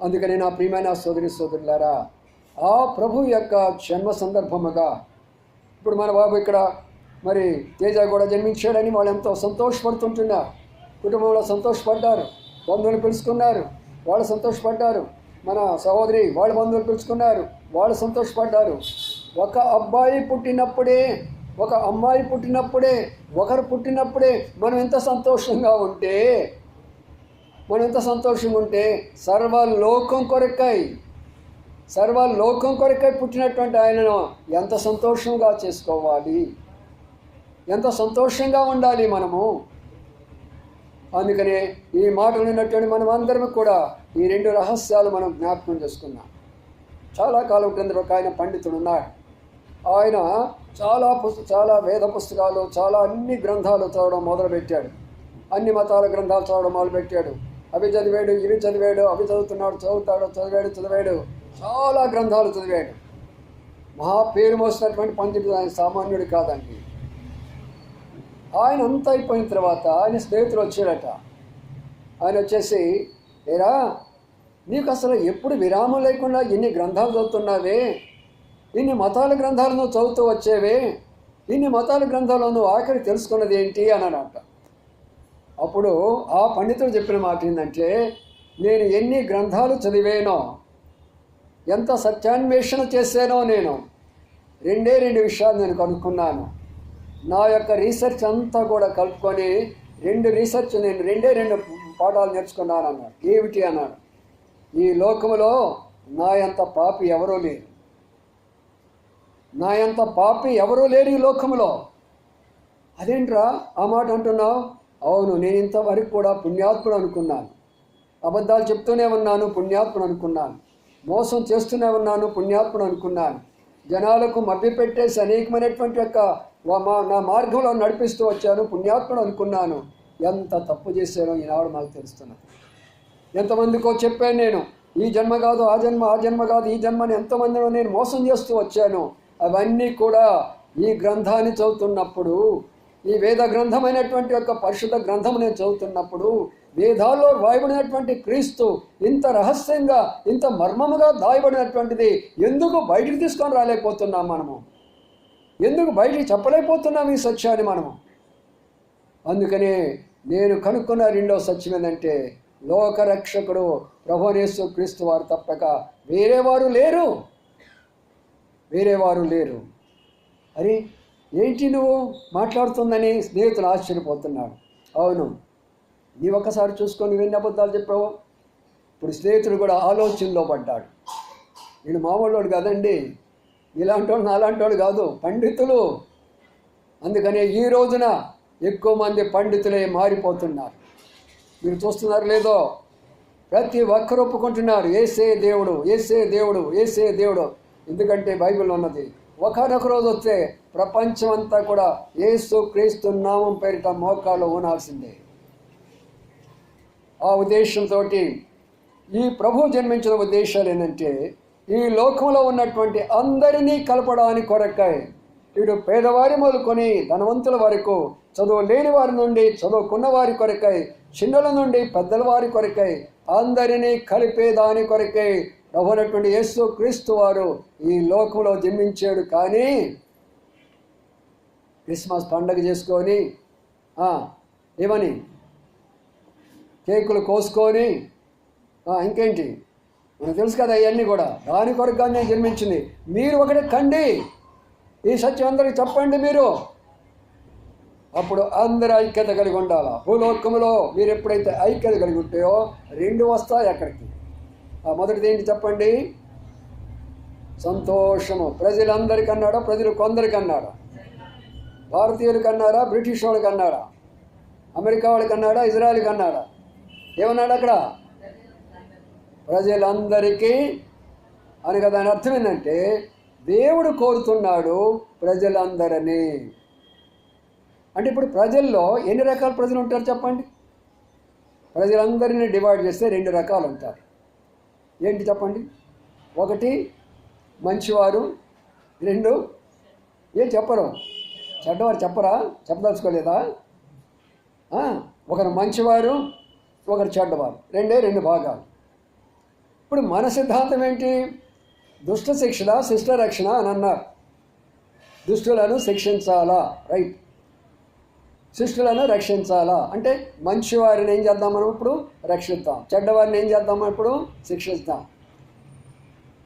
అందుకని నా ప్రియమైన సోదరి సోదరులారా, ఆ ప్రభు యొక్క జన్మ సందర్భముగా ఇప్పుడు మన బాబు ఇక్కడ మరి తేజ కూడా జన్మించాడని వాళ్ళు ఎంతో సంతోషపడుతుంటున్నారు. కుటుంబంలో సంతోషపడ్డారు, బంధువులు పిలుచుకున్నారు, వాళ్ళు సంతోషపడ్డారు. మన సహోదరి వాళ్ళ బంధువులు పిలుచుకున్నారు, వాళ్ళు సంతోషపడ్డారు. ఒక అబ్బాయి పుట్టినప్పుడే, ఒక అమ్మాయి పుట్టినప్పుడే, ఒకరు పుట్టినప్పుడే మనం ఎంత సంతోషంగా ఉంటే సర్వలోకం కొరకై పుట్టినటువంటి ఆయనను ఎంత సంతోషంగా చేసుకోవాలి, ఎంత సంతోషంగా ఉండాలి మనము. అందుకనే ఈ మాటలు విన్నటువంటి మనం అందరం కూడా ఈ రెండు రహస్యాలు మనం జ్ఞాపకం చేసుకున్నాం. చాలా కాలం క్రింద ఒక ఆయన పండితుడు ఉన్నాడు. ఆయన చాలా వేద పుస్తకాలు, చాలా అన్ని గ్రంథాలు చదవడం మొదలుపెట్టాడు. అన్ని మతాల గ్రంథాలు చదవడం మొదలుపెట్టాడు. అవి చదివాడు, ఇవి చదివాడు, అవి చదివాడు. చాలా గ్రంథాలు చదివాడు. మహా పేరు మోసినటువంటి పండితుడు ఆయన, సామాన్యుడు కాదండి. ఆయన అంతా అయిపోయిన తర్వాత ఆయన స్నేహితులు వచ్చాడట. ఆయన వచ్చేసి, ఏరా నీకు అసలు ఎప్పుడు విరామం లేకుండా ఇన్ని గ్రంథాలు చదువుతున్నావే, ఇన్ని మతాల గ్రంథాలు నువ్వు చదువుతూ వచ్చేవే, ఇన్ని మతాల గ్రంథాలు నువ్వు ఆఖరి తెలుసుకున్నది ఏంటి అన్నాడట. అప్పుడు ఆ పండితుడు చెప్పిన మాట ఏంటంటే, నేను ఎన్ని గ్రంథాలు చదివేనో, ఎంత సత్యాన్వేషణ చేశానో నేను రెండు విషయాలు నేను కనుక్కున్నాను. నా యొక్క రీసెర్చ్ అంతా కూడా కలుపుకొని నేను రెండు పాఠాలు నేర్చుకున్నాను అన్నాడు. ఏమిటి అన్నాడు, ఈ లోకములో నా అంత పాపి ఎవరూ లేరు ఈ లోకములో. అదేంట్రా ఆ మాట అంటున్నావు? అవును, నేను ఇంతవరకు కూడా పుణ్యాత్ముడు అనుకున్నాను. అబద్ధాలు చెప్తూనే ఉన్నాను, పుణ్యాత్ముడు అనుకున్నాను. మోసం చేస్తూనే ఉన్నాను, పుణ్యాత్ముడు అనుకున్నాను. జనాలకు మభ్యపెట్టేసి అనేకమైనటువంటి యొక్క నా మార్గంలో నడిపిస్తూ వచ్చాను, పుణ్యాత్ముడు అనుకున్నాను. ఎంత తప్పు చేశానో ఈనాడు నాకు తెలుస్తున్నది. ఎంతమందికో చెప్పాను నేను, ఈ జన్మ కాదు ఆ జన్మ కాదు ఈ జన్మని ఎంతమందిలో నేను మోసం చేస్తూ వచ్చాను. అవన్నీ కూడా ఈ గ్రంథాన్ని చదువుతున్నప్పుడు, ఈ వేద గ్రంథమైనటువంటి యొక్క పరిశుద్ధ గ్రంథం నేను చదువుతున్నప్పుడు, వేదాల్లో రాయబడినటువంటి క్రీస్తు ఇంత రహస్యంగా, ఇంత మర్మముగా దాయబడినటువంటిది ఎందుకు బయటికి తీసుకొని రాలేకపోతున్నాం మనము? ఎందుకు బయటికి చెప్పలేకపోతున్నాం ఈ సత్యాన్ని మనము? అందుకనే నేను కనుక్కున్న రెండో సత్యం ఏంటంటే, లోకరక్షకుడు ప్రభువైన క్రీస్తు వారు తప్పక వేరేవారు లేరు. అరే ఏంటి నువ్వు మాట్లాడుతుందని స్నేహితులు ఆశ్చర్యపోతున్నాడు. అవును, నీ ఒక్కసారి చూసుకొని ఎన్ని అబద్ధాలు చెప్పావు. ఇప్పుడు స్నేహితుడు కూడా ఆలోచనలో పడ్డాడు. నేను మామూలు కాదండి, ఇలాంటి వాడు నాలాంటి వాడు కాదు, పండితులు. అందుకనే ఈ రోజున ఎక్కువ మంది పండితులే మారిపోతున్నారు. మీరు చూస్తున్నారు లేదో, ప్రతి ఒక్కరు ఒప్పుకుంటున్నారు యేసే దేవుడు, యేసే దేవుడు, యేసే దేవుడు. ఎందుకంటే బైబిల్లో ఉన్నది, ఒకనొక రోజు వస్తే ప్రపంచం అంతా కూడా యేసు క్రీస్తు నామం పేరిట మోకాళ్ళు ఊనాల్సిందే. ఆ ఉద్దేశంతో ఈ ప్రభు జన్మించిన ఉద్దేశాలు ఏంటంటే, ఈ లోకంలో ఉన్నటువంటి అందరినీ కలపడానికి కొరకై, ఇటు పేదవారి మొదలుకొని ధనవంతుల వరకు, చదువు లేని వారి నుండి చదువుకున్న వారి కొరకై, చిన్నల నుండి పెద్దల వారి కొరకై, అందరినీ కలిపేదాని కొరకై ప్రభువైనటువంటి యేసు క్రీస్తు వారు ఈ లోకంలో జన్మించాడు. కానీ క్రిస్మస్ పండగ చేసుకొని ఏమని కేకులు కోసుకొని ఇంకేంటి మనకు తెలుసు కదా, అవన్నీ కూడా దాని కొరకు నేను జన్మించింది. మీరు ఒకటి కండి, ఈ సత్యం అందరికి చెప్పండి. మీరు అప్పుడు అందరూ ఐక్యత కలిగి ఉండాలా. భూలోకంలో మీరు ఎప్పుడైతే ఐక్యత కలిగి ఉంటాయో రెండు వస్తాయి అక్కడికి. మొదటిది ఏంటి చెప్పండి? సంతోషము. ప్రజలందరికీ అన్నాడా? ప్రజలు కొందరికి అన్నాడా? భారతీయులకి అన్నాడా? బ్రిటిష్ వాళ్ళకి అన్నాడా? అమెరికా వాళ్ళకి అన్నాడా? ఇజ్రాయెల్కి అన్నాడా? ఏమన్నాడు అక్కడ? ప్రజలందరికీ అనగా దాని అర్థం ఏంటంటే, దేవుడు కోరుతున్నాడు ప్రజలందరినీ. అంటే ఇప్పుడు ప్రజల్లో ఎన్ని రకాల ప్రజలు ఉంటారు చెప్పండి? ప్రజలందరినీ డివైడ్ చేస్తే రెండు రకాలు ఉంటారు. ఏంటి చెప్పండి? ఒకటి మంచివారు, రెండు ఏం చెప్పరు, చెడ్డవారు. చెప్పరా? చెప్పదలుచుకోలేదా? ఒకరు మంచివారు, ఒకరు చెడ్డవారు. రెండు భాగాలు. ఇప్పుడు మన సిద్ధాంతం ఏంటి? దుష్ట శిక్షణ శిష్ట రక్షణ అని అన్నారు. దుష్టులను శిక్షించాలా, రైట్. శిష్టులను రక్షించాలా అంటే మంచివారిని ఏం చేద్దాం మనం ఇప్పుడు? రక్షిద్దాం. చెడ్డవారిని ఏం చేద్దాం మనం ఇప్పుడు? శిక్షిస్తాం.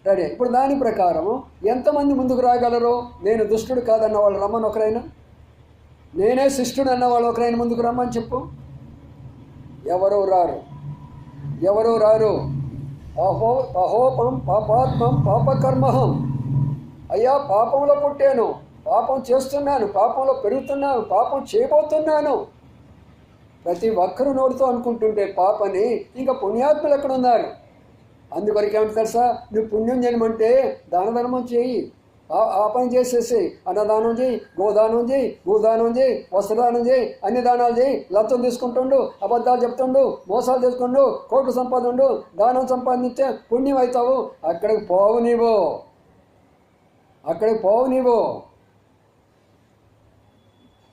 సరే, ఇప్పుడు దాని ప్రకారం ఎంతమంది ముందుకు రాగలరు? నేను దుష్టుడు కాదన్న వాళ్ళు రమ్మని ఒకరైనా, నేనే శిష్టుడు అన్న వాళ్ళు ఒకరైనా ముందుకు రమ్మని చెప్పు. ఎవరు రారు. అహోపం పాపాత్మం పాపకర్మహం. అయ్యా, పాపంలో పుట్టాను, పాపం చేస్తున్నాను, పాపంలో పెరుగుతున్నాను, పాపం చేయబోతున్నాను. ప్రతి ఒక్కరూ నోడుతూ అనుకుంటుంటే పాపని, ఇంకా పుణ్యాత్ములు ఎక్కడ ఉన్నారు? అందుకొరకు ఏమంటే తెలుసా, నువ్వు పుణ్యం చేయమంటే దాన ధర్మం చేయి, ఆ పని చేసేసి అన్నదానం చేయి, గోదానం చేయి, భూదానం చేయి, వస్త్రదానం చేయి, అన్ని దానాలు చేయి. లంచం తీసుకుంటుండు, అబద్ధాలు చెప్తుండు, మోసాలు చేసుకుండు, కోట్లు సంపాదిండు, దానం సంపాదించే పుణ్యం అవుతావు. అక్కడికి పోవు నీవు.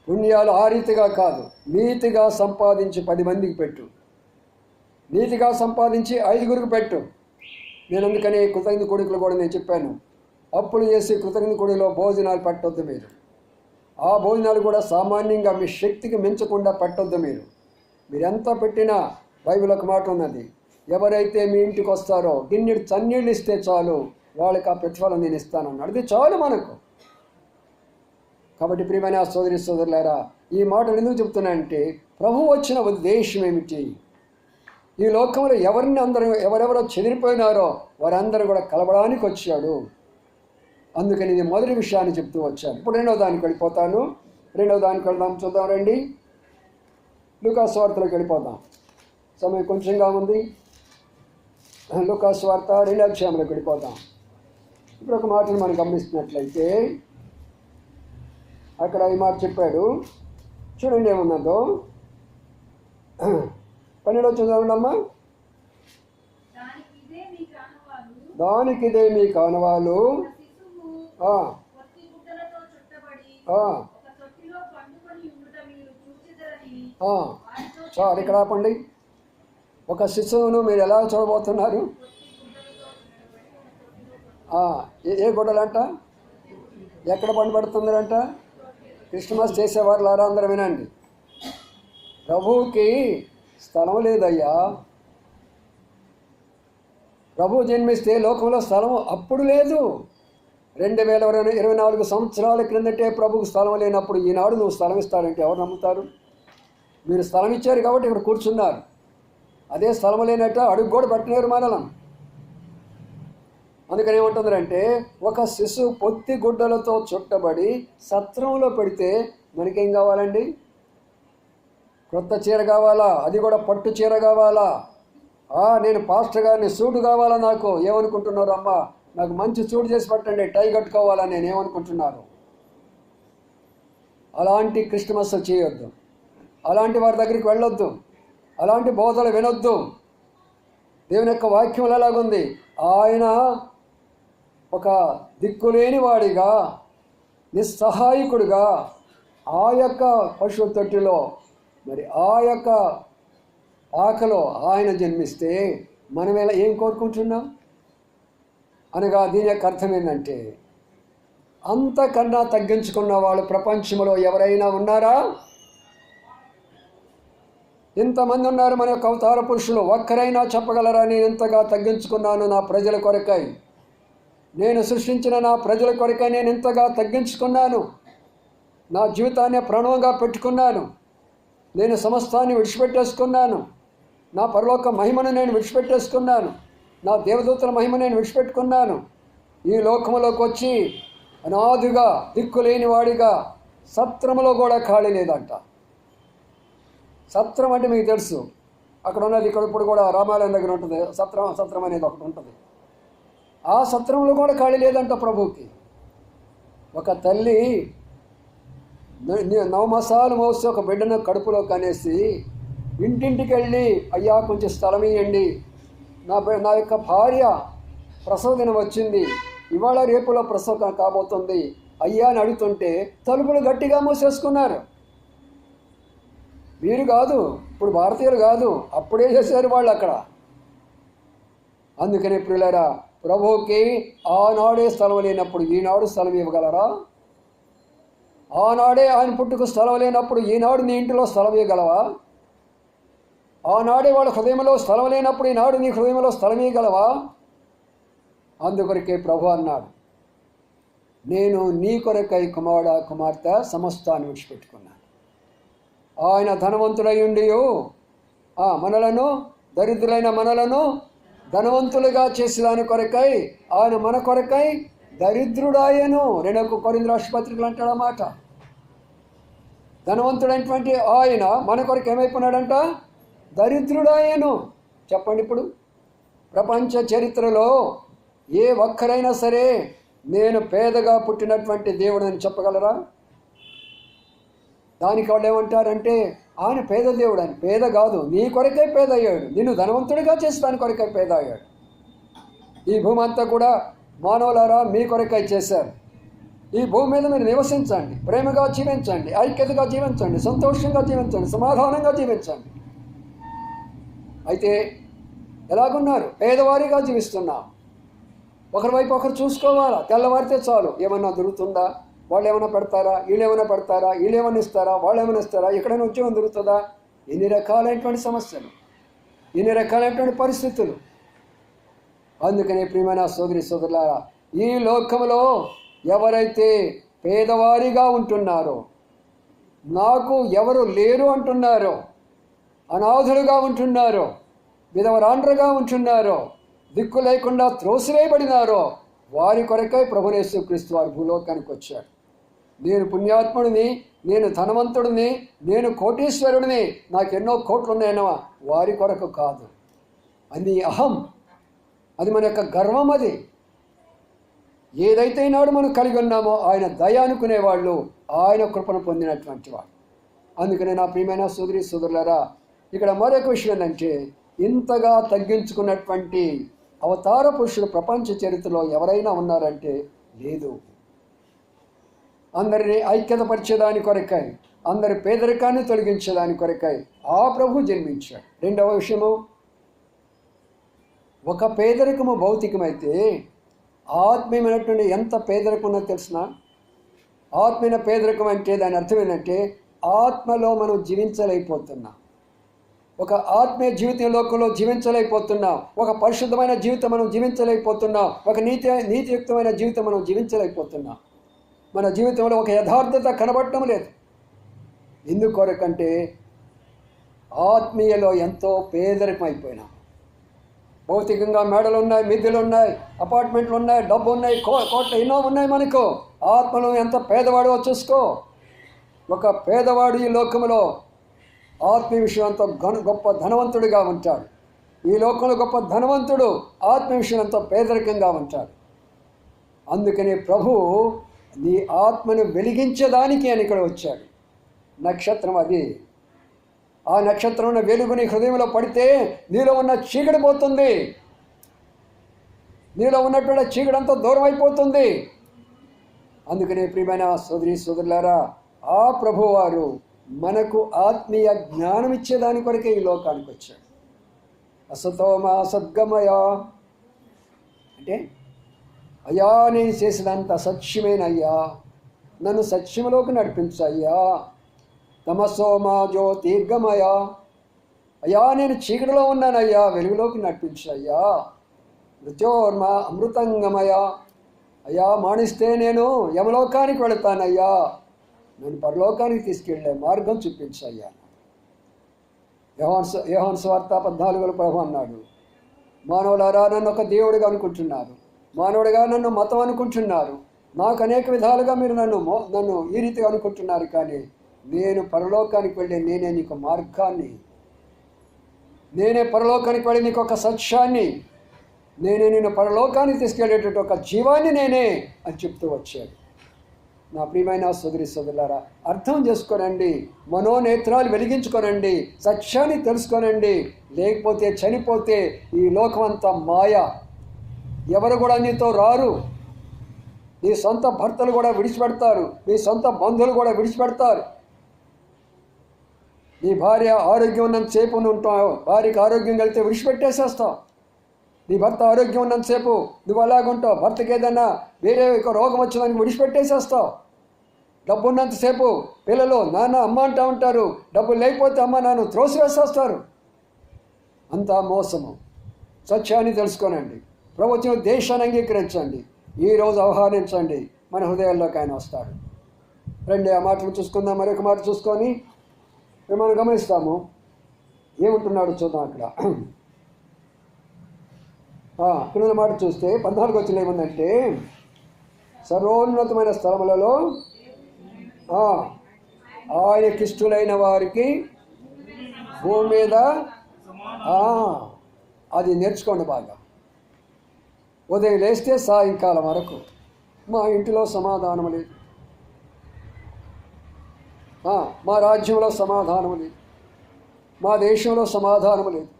పుణ్యాలు ఆ రీతిగా కాదు, నీతిగా సంపాదించి 10 మందికి పెట్టు, నీతిగా సంపాదించి 5గురికి పెట్టు. నేను అందుకని కృతజ్ఞ కొడుకులు కూడా నేను చెప్పాను, అప్పులు చేసి కృతజ్ఞ కొడుకులో భోజనాలు పెట్టొద్దు మీరు. ఆ భోజనాలు కూడా సామాన్యంగా మీ శక్తికి మించకుండా పెట్టొద్దు మీరు. మీరు ఎంత పెట్టినా బైబిల్ ఒక మాట ఉన్నది, ఎవరైతే మీ ఇంటికి వస్తారో గిన్నెడు చన్నీళ్ళు ఇస్తే చాలు, వాళ్ళకి ఆ ప్రతిఫలం నేను ఇస్తానన్నాడు. అది చాలు మనకు. కాబట్టి ప్రియమైన సోదరి సోదరులారా, ఈ మాటలు ఎందుకు చెప్తున్నానంటే, ప్రభు వచ్చిన ఉద్దేశం ఏమిటి? ఈ లోకంలో ఎవరెవరో చెదిరిపోయినారో వారందరూ కూడా కలవడానికి వచ్చాడు. అందుకని ఇది మొదటి విషయాన్ని చెప్తూ వచ్చాను. ఇప్పుడు రెండవ దానికి వెళ్ళిపోతాను. రెండవ దానికి వెళ్దాం, చూద్దాం రండి. లూకా సువార్తలోకి వెళ్ళిపోదాం, సమయం కొంచెంగా ఉంది. లూకా సువార్త 2వ అధ్యాయంలోకి వెళ్ళిపోదాం. ఇప్పుడు ఒక మాటను మనం గమనిస్తున్నట్లయితే, అక్కడ ఈ మాట చెప్పాడు, చూడండి ఏమన్నదో. 12వ చదవండమ్మా. దానికిదే మీ కానవాలు చాలు, ఇక్కడ ఆపండి. ఒక శిశువును మీరు ఎలా చూడబోతున్నారు? ఏ గుడ్డలంట? ఎక్కడ పండుపడుతుందంట? క్రిస్మస్ చేసేవారు లారా అందరూ వినండి, ప్రభువుకి స్థలం లేదయ్యా. ప్రభు జన్మిస్తే లోకంలో స్థలం అప్పుడు లేదు. 2024 సంవత్సరాల క్రిందటే ప్రభుకు స్థలం లేనప్పుడు ఈనాడు నువ్వు స్థలం ఇస్తాడంటే ఎవరు నమ్ముతారు? మీరు స్థలం ఇచ్చారు కాబట్టి ఇక్కడ కూర్చున్నారు. అదే స్థలం లేనట్ట అడుగు కూడా పెట్టలేరు మనలం. అందుకని ఏమంటుందంటే, ఒక శిశువు పొత్తి గుడ్డలతో చుట్టబడి సత్రంలో పెడితే మనకేం కావాలండి? క్రొత్త చీర కావాలా, అది కూడా పట్టు చీర కావాలా, నేను పాస్టర్ గారిని సూటు కావాలా, నాకు ఏమనుకుంటున్నారు అమ్మ, నాకు మంచి సూట్ చేసి పెట్టండి, టై కట్టుకోవాలా, నేను ఏమనుకుంటున్నారు. అలాంటి క్రిస్మస్ చేయొద్దు, అలాంటి వారి దగ్గరికి వెళ్ళొద్దు, అలాంటి బోధలు వినొద్దు. దేవుని యొక్క వాక్యం ఎలాగుంది, ఆయన ఒక దిక్కులేని వాడిగా, నిస్సహాయకుడుగా ఆ యొక్క పశువుల తొట్టిలో, మరి ఆ యొక్క ఆకలో ఆయన జన్మిస్తే మనం ఎలా ఏం కోరుకుంటున్నాం అనగా దీని యొక్క అర్థం ఏంటంటే, అంతకన్నా తగ్గించుకున్న వాళ్ళు ప్రపంచంలో ఎవరైనా ఉన్నారా? ఇంతమంది ఉన్నారు మన యొక్క అవతార పురుషులు, ఒక్కరైనా చెప్పగలరా నేను ఎంతగా తగ్గించుకున్నాను నా ప్రజల కొరకై, నేను సృష్టించిన నా ప్రజల కొరకై నేను ఎంతగా తగ్గించుకున్నాను, నా జీవితాన్ని ప్రణవంగా పెట్టుకున్నాను, నేను సమస్తాన్ని విడిచిపెట్టేసుకున్నాను, నా పరలోక మహిమను నేను విడిచిపెట్టేసుకున్నాను, నా దేవదూతల మహిమ నేను విడిచిపెట్టుకున్నాను, ఈ లోకములోకి వచ్చి అనాదిగా దిక్కులేని వాడిగా సత్రములో కూడా ఖాళీ లేదంట. సత్రం అంటే మీకు తెలుసు, అక్కడ ఉన్నది, ఇక్కడ ఇప్పుడు కూడా రామాలయం దగ్గర ఉంటుంది సత్రం అనేది ఒకటి ఉంటుంది. ఆ సత్రంలో కూడా ఖాళీ లేదంట ప్రభువుకి. ఒక తల్లి 9 మాసాలు మోసి ఒక బిడ్డను కడుపులో కనేసి ఇంటింటికి వెళ్ళి, అయ్యా కొంచెం స్థలం ఇవ్వండి, నా యొక్క భార్య ప్రసవ దినం వచ్చింది, ఇవాళ రేపులో ప్రసవం కాబోతుంది అయ్యా అని అడుగుతుంటే తలుపులు గట్టిగా మూసేసుకున్నారు. వీరు కాదు, ఇప్పుడు భారతీయులు కాదు, అప్పుడే చేశారు వాళ్ళు అక్కడ. అందుకని ప్రియులారా, ప్రభువుకి ఆనాడే స్థలం లేనప్పుడు ఈనాడు స్థలం ఇవ్వగలరా? ఆనాడే ఆయన పుట్టుకు స్థలం లేనప్పుడు ఈనాడు నీ ఇంటిలో స్థలం ఇవ్వగలవా? ఆనాడే వాళ్ళ హృదయంలో స్థలం లేనప్పుడు ఈనాడు నీ హృదయంలో స్థలం ఇవ్వగలవా? అందుకొరకే ప్రభు అన్నాడు, నేను నీ కొరకై కుమార్తె సమస్తాన్ని విడిచిపెట్టుకున్నాను. ఆయన ధనవంతుడై ఉండి మనలను, దరిద్రులైన మనలను ధనవంతులుగా చేసేదాని కొరకై ఆయన మన కొరకై దరిద్రుడాయను. 2 కొరింథీయుల రాష్ట్రపత్రికలు అంటాడన్నమాట. ధనవంతుడైనటువంటి ఆయన మన కొరకు ఏమైపోయినాడంట? దరిద్రుడాయను. చెప్పండి, ఇప్పుడు ప్రపంచ చరిత్రలో ఏ ఒక్కరైనా సరే నేను పేదగా పుట్టినటువంటి దేవుడు అని చెప్పగలరా? దానికి వాళ్ళు ఏమంటారంటే ఆయన పేద దేవుడు అని. పేద కాదు, నీ కొరకే పేద అయ్యాడు, నిన్ను ధనవంతుడిగా చేసి దాని కొరకే పేద అయ్యాడు. ఈ భూమి అంతా కూడా మానవులారా మీ కొరకై చేశారు. ఈ భూమి మీద మీరు నివసించండి, ప్రేమగా జీవించండి, ఐక్యతగా జీవించండి, సంతోషంగా జీవించండి, సమాధానంగా జీవించండి. అయితే ఎలాగున్నారు? పేదవారిగా జీవిస్తున్నాం. ఒకరి వైపు ఒకరు చూసుకోవాలా. తెల్లవారితే చాలు, ఏమన్నా దొరుకుతుందా, వాళ్ళు ఏమైనా పెడతారా, వీళ్ళు ఏమైనా పెడతారా, వీళ్ళు ఏమైనా ఇస్తారా, వాళ్ళు ఏమైనా ఇస్తారా, ఎక్కడైనా ఉద్యోగం దొరుకుతుందా? ఎన్ని రకాలైనటువంటి సమస్యలు, ఎన్ని రకాలైనటువంటి పరిస్థితులు. అందుకనే ప్రియమైన సోదరి సోదరులారా, ఈ లోకంలో ఎవరైతే పేదవారిగా ఉంటున్నారో, నాకు ఎవరు లేరు అంటున్నారో, అనాథులుగా ఉంటున్నారో, విధవరాండ్రగా ఉంటున్నారో, దిక్కు లేకుండా త్రోసివేయబడినారో, వారి కొరకై ప్రభువు యేసుక్రీస్తు వారి భూలోకానికి వచ్చాడు. నేను పుణ్యాత్ముడిని, నేను ధనవంతుడిని, నేను కోటీశ్వరుడిని, నాకు ఎన్నో కోట్లు ఉన్నాయనో వారి కొరకు కాదు. అది అహం, అది మన యొక్క గర్వం. అది ఏదైతే నాడు మనం కలిగి ఉన్నామో ఆయన దయ అనుకునేవాళ్ళు, ఆయన కృపను పొందినటువంటి వాడు. అందుకనే నా ప్రియమైన సోదరి సోదరులారా, ఇక్కడ మరొక విషయం ఏంటంటే, ఇంతగా తగ్గించుకున్నటువంటి అవతార పురుషులు ప్రపంచ చరిత్రలో ఎవరైనా ఉన్నారంటే లేదు. అందరినీ ఐక్యతపరిచేదాని కొరకై, అందరి పేదరికాన్ని తొలగించేదాని కొరకై ఆ ప్రభు జన్మించాడు. రెండవ విషయము, ఒక పేదరికము భౌతికమైతే ఆత్మీయమైనటువంటి ఎంత పేదరికం ఉన్నది తెలిసిన? ఆత్మీయ పేదరికం అంటే దాని అర్థం ఏంటంటే ఆత్మలో మనం జీవించలేకపోతున్నాం. ఒక ఆత్మీయ జీవితం లోకంలో జీవించలేకపోతున్నాం. ఒక పరిశుద్ధమైన జీవితం మనం జీవించలేకపోతున్నాం. ఒక నీతియుక్తమైన జీవితం మనం జీవించలేకపోతున్నాం. మన జీవితంలో ఒక యథార్థత కనబడటం లేదు. ఎందుకొరకంటే ఆత్మీయలో ఎంతో పేదరికం అయిపోయినాం. భౌతికంగా మేడలు ఉన్నాయి, మిద్దెలు ఉన్నాయి, అపార్ట్మెంట్లు ఉన్నాయి, డబ్బు ఉన్నాయి, కోట్లు ఎన్నో ఉన్నాయి మనకు. ఆత్మలో ఎంత పేదవాడో చూసుకో. ఒక పేదవాడు ఈ లోకంలో ఆత్మీయ విషయంతో గొప్ప ధనవంతుడిగా ఉంటాడు. ఈ లోకంలో గొప్ప ధనవంతుడు ఆత్మీయ విషయంతో పేదరికంగా ఉంటాడు. అందుకని ప్రభువు నీ ఆత్మను వెలిగించడానికి అని ఇక్కడ వచ్చాడు. నక్షత్రం అది. ఆ నక్షత్రం వెలుగు నీ హృదయంలో పడితే నీలో ఉన్న చీకటి పోతుంది. నీలో ఉన్నటువంటి చీకటంతా దూరం అయిపోతుంది. అందుకనే ప్రియమైన సోదరి సోదరులారా, ఆ ప్రభువారు మనకు ఆత్మీయ జ్ఞానం ఇచ్చేదాని కొరకే ఈ లోకానికి వచ్చాడు. అసతోమ సద్గమయ అంటే, అయ్యా నేను చేసినంత సత్యమైన అయ్యా, నన్ను సత్యములోకి నడిపించయ్యా. తమసోమ జ్యోతిర్గమయ, అయ్యా నేను చీకటిలో ఉన్నానయ్యా, వెలుగులోకి నడిపించయ్యా. మృత్యోర్మ అమృతంగమయ, అయ్యా మాణిస్తే నేను యమలోకానికి వెళతానయ్యా, నన్ను పరలోకానికి తీసుకెళ్ళే మార్గం చూపించయ్యా. యోహాను సువార్త 14 ప్రభు అన్నాడు, మానవులారా నన్ను ఒక దేవుడిగా అనుకుంటున్నారు, మానవుడిగా నన్ను మతం అనుకుంటున్నారు, నాకు అనేక విధాలుగా మీరు నన్ను ఈ రీతిగా అనుకుంటున్నారు, కానీ నేను పరలోకానికి వెళ్ళే నేనే నీకు మార్గాన్ని, నేనే పరలోకానికి వెళ్ళి నీకు ఒక సత్యాన్ని, నేనే నేను పరలోకానికి తీసుకెళ్ళేటట్టు ఒక జీవాన్ని నేనే అని చెప్తూ వచ్చాడు. నా ప్రియమైన సోదరి సోదరులారా, అర్థం చేసుకోనండి, మనోనేత్రాలు వెలిగించుకోనండి, సత్యాన్ని తెలుసుకోనండి. లేకపోతే చనిపోతే ఈ లోకం అంతా మాయ. ఎవరు కూడా నీతో రారు. నీ సొంత భర్తలు కూడా విడిచిపెడతారు, నీ సొంత బంధువులు కూడా విడిచిపెడతారు. నీ భార్య ఆరోగ్యం ఉన్నంతసేపు ఉంటావు, భార్యకి ఆరోగ్యం కలిగితే విడిచిపెట్టేసేస్తావు. నీ భర్త ఆరోగ్యం ఉన్నంతసేపు నువ్వు అలాగుంటావు, భర్తకి ఏదైనా వేరే ఒక రోగం వచ్చిందని విడిచిపెట్టేసేస్తావు. డబ్బు ఉన్నంతసేపు పిల్లలు నాన్న అమ్మ అంటూ ఉంటారు, డబ్బులు లేకపోతే అమ్మ నాన్న త్రోసివేసేస్తారు. అంతా మోసము. సత్యాన్ని తెలుసుకోనండి, ప్రవచన దేశాన్ని అంగీకరించండి, ఈరోజు ఆహ్వానించండి, మన హృదయాల్లోకి ఆయన వస్తాడు. రండి ఆ మాటలు చూసుకుందాం. మరొక మాట చూసుకొని మనం గమనిస్తాము, ఏముంటున్నాడు చూద్దాం. అక్కడ ఇక్కడ మాట చూస్తే 14 వచ్చిన ఏముందంటే, సర్వోన్నతమైన స్థలములలో ఆయనకిష్టులైన వారికి భూమి మీద అది నేర్చుకోండి బాగా. ఉదయం లేస్తే సాయంకాలం వరకు మా ఇంటిలో సమాధానం లేదు, మా రాజ్యంలో సమాధానం లేదు, మా దేశంలో సమాధానం లేదు,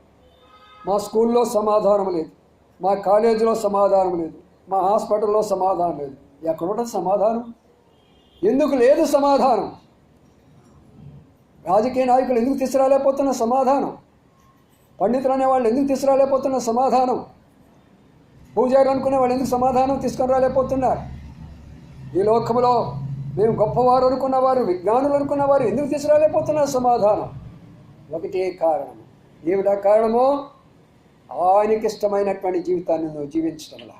మా స్కూల్లో సమాధానం లేదు, మా కాలేజీలో సమాధానం లేదు, మా హాస్పిటల్లో సమాధానం లేదు. ఎక్కడుంటుంది సమాధానం? ఎందుకు లేదు సమాధానం? రాజకీయ నాయకులు ఎందుకు తీసుకురాలేకపోతున్న సమాధానం? పండితులు అనే వాళ్ళు ఎందుకు తీసుకురాలేకపోతున్న సమాధానం? పూజారులు అనుకునే వాళ్ళు ఎందుకు సమాధానం తీసుకొని రాలేకపోతున్నారు? ఈ లోకంలో మేము గొప్పవారు అనుకున్నవారు, విజ్ఞానులు అనుకున్నవారు ఎందుకు తీసుకురాలేకపోతున్నారు సమాధానం? ఒకటే కారణం. ఏమిటా కారణమో? ఆయనకి ఇష్టమైనటువంటి జీవితాన్ని నువ్వు జీవించడంలా.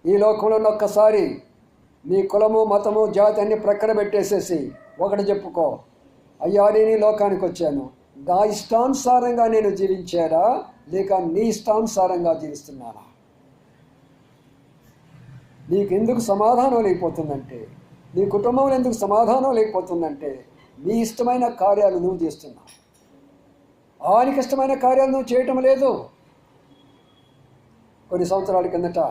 ఈ లోకంలో ఒక్కసారి నీ కులము మతము జాతి అన్ని ప్రక్కన పెట్టేసేసి ఒకటి చెప్పుకో, అయ్యా నేను ఈ లోకానికి వచ్చాను, నా ఇష్టానుసారంగా నేను జీవించారా లేక నీ ఇష్టానుసారంగా జీవిస్తున్నానా? నీకెందుకు సమాధానం లేకపోతుందంటే, నీ కుటుంబంలో ఎందుకు సమాధానం లేకపోతుందంటే, నీ ఇష్టమైన కార్యాలు నువ్వు చేస్తున్నావు, ఆయనకి ఇష్టమైన కార్యాలు నువ్వు చేయటం లేదు. కొన్ని సంవత్సరాల కిందట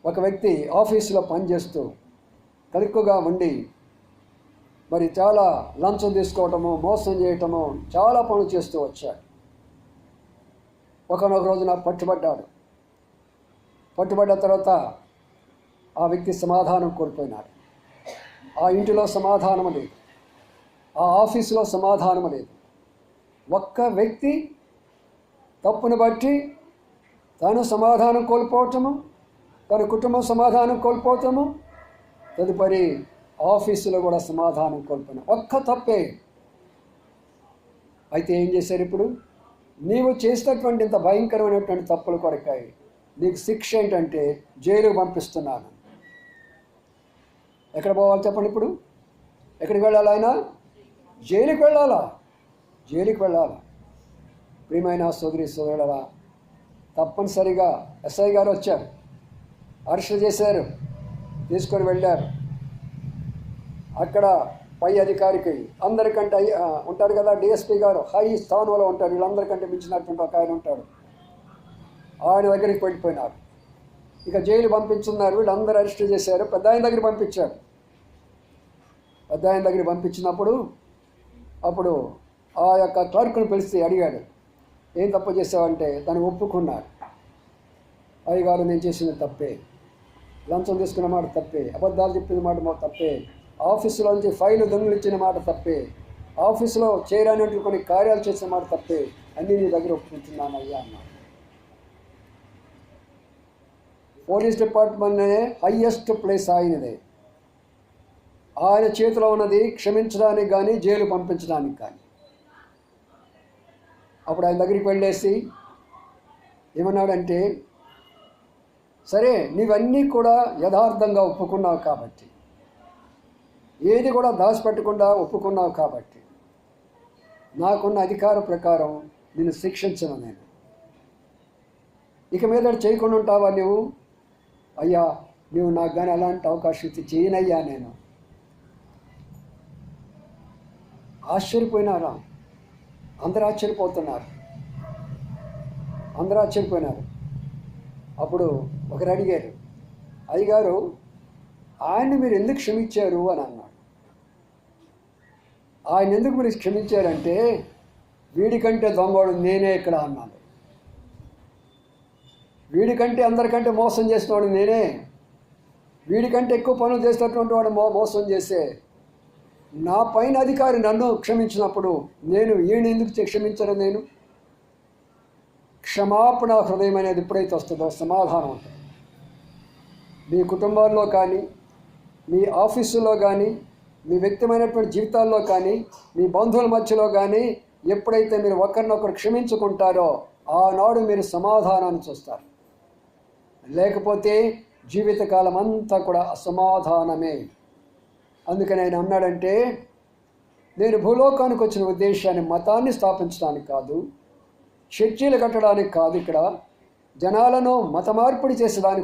ఒక వ్యక్తి ఆఫీసులో పనిచేస్తూ కలుక్కుగా ఉండి మరి చాలా లంచం తీసుకోవటము, మోసం చేయటము, చాలా పనులు చేస్తూ వచ్చాడు. ఒకనొక రోజున పట్టుబడ్డాడు. పట్టుబడ్డ తర్వాత ఆ వ్యక్తి సమాధానం కోల్పోయినాడు. ఆ ఇంటిలో సమాధానం లేదు, ఆ ఆఫీసులో సమాధానం లేదు. ఒక్క వ్యక్తి తప్పును బట్టి తను సమాధానం కోల్పోవటము, తన కుటుంబం సమాధానం కోల్పోవటము, తదుపరి ఆఫీసులో కూడా సమాధానం కోల్పోయిన ఒక్క తప్పే. అయితే ఏం చేశారు? ఇప్పుడు నీవు చేసినటువంటి ఇంత భయంకరమైనటువంటి తప్పుల కొరకాయి నీకు శిక్ష ఏంటంటే జైలుకు పంపిస్తున్నాను. ఎక్కడ పోవాలి చెప్పండి? ఇప్పుడు ఎక్కడికి వెళ్ళాలి? ఆయన జైలుకి వెళ్ళాలా? జైలుకి వెళ్ళాలా? ప్రియమైన సోదరి సోదరులరా, తప్పనిసరిగా ఎస్ఐ గారు వచ్చారు, అరెస్ట్ చేశారు, తీసుకొని వెళ్ళారు. అక్కడ పై అధికారికి అందరికంటే ఉంటాడు కదా, డిఎస్పీ గారు హై స్థానంలో ఉంటాడు, వీళ్ళందరికంటే మించినటువంటి ఒక ఆయన ఉంటాడు. ఆయన దగ్గరికి వెళ్ళిపోయినారు. ఇక జైలు పంపించున్నారు. వీళ్ళందరూ అరెస్ట్ చేశారు. పెద్ద ఆయన దగ్గర పంపించారు. పెద్ద ఆయన దగ్గర పంపించినప్పుడు అప్పుడు ఆ యొక్క క్లర్క్ను పిలిచి అడిగాడు, ఏం తప్పు చేసావంటే దాన్ని ఒప్పుకున్నాడు. అయ్యగారు నేను చేసిన తప్పే, లంచం తీసుకున్న మాట తప్పే, అబద్ధాలు చెప్పిన మాట తప్పే, ఆఫీసులోంచి ఫైలు దొంగిలించిన మాట తప్పే, ఆఫీసులో చేయరానట్టు కొన్ని కార్యాలు చేసిన మాట తప్పే, అన్నీ నీ దగ్గర ఒప్పుకుంటున్నాను అయ్యా అన్నాడు. పోలీస్ డిపార్ట్మెంట్నే హయ్యెస్ట్ ప్లేస్ ఆయనదే. ఆయన చేతిలో ఉన్నది క్షమించడానికి కానీ జైలు పంపించడానికి కానీ. అప్పుడు ఆయన దగ్గరికి వెళ్ళేసి ఏమన్నాడంటే, సరే నీవన్నీ కూడా యథార్థంగా ఒప్పుకున్నావు కాబట్టి, ఏది కూడా దాచిపెట్టకుండా ఒప్పుకున్నావు కాబట్టి నాకున్న అధికార ప్రకారం నిన్ను శిక్షించను నేను. ఇక మీద చేయకుండా ఉంటావా నువ్వు? అయ్యా నువ్వు నాకు కానీ అలాంటి అవకాశం ఇచ్చి చేయనయ్యా నేను. ఆశ్చర్యపోయినారా? అందరూ ఆశ్చర్యపోతున్నారు. అప్పుడు ఒకరు అడిగారు, అయ్యగారు ఆయన్ని మీరు ఎందుకు క్షమించారు అని అన్నాడు. ఆయన ఎందుకు మీరు క్షమించారంటే, వీడికంటే దొంగోడు నేనే ఇక్కడ అన్నాడు. వీడికంటే అందరికంటే మోసం చేసినవాడు నేనే, వీడికంటే ఎక్కువ పనులు చేసినటువంటి వాడు మోసం చేసే నా పైన అధికారి నన్ను క్షమించినప్పుడు నేను ఈయన ఎందుకు క్షమించను? నేను క్షమాపణ హృదయం అనేది ఎప్పుడైతే వస్తుందో సమాధానం ఉంటుంది. మీ కుటుంబాల్లో కానీ, మీ ఆఫీసులో కానీ, మీ వ్యక్తిమైనటువంటి జీవితాల్లో కానీ, మీ బంధువుల మధ్యలో కానీ ఎప్పుడైతే మీరు ఒకరినొకరు క్షమించుకుంటారో ఆనాడు మీరు సమాధానాన్ని చూస్తారు. లేకపోతే జీవితకాలం అంతా కూడా అసమాధానమే. అందుకని ఆయన అన్నాడంటే, నేను భూలోకానికి వచ్చిన ఉద్దేశాన్ని మతాన్ని స్థాపించడానికి కాదు, చర్చీలు కట్టడానికి కాదు, ఇక్కడ జనాలను మత మార్పిడి చేసేదానికి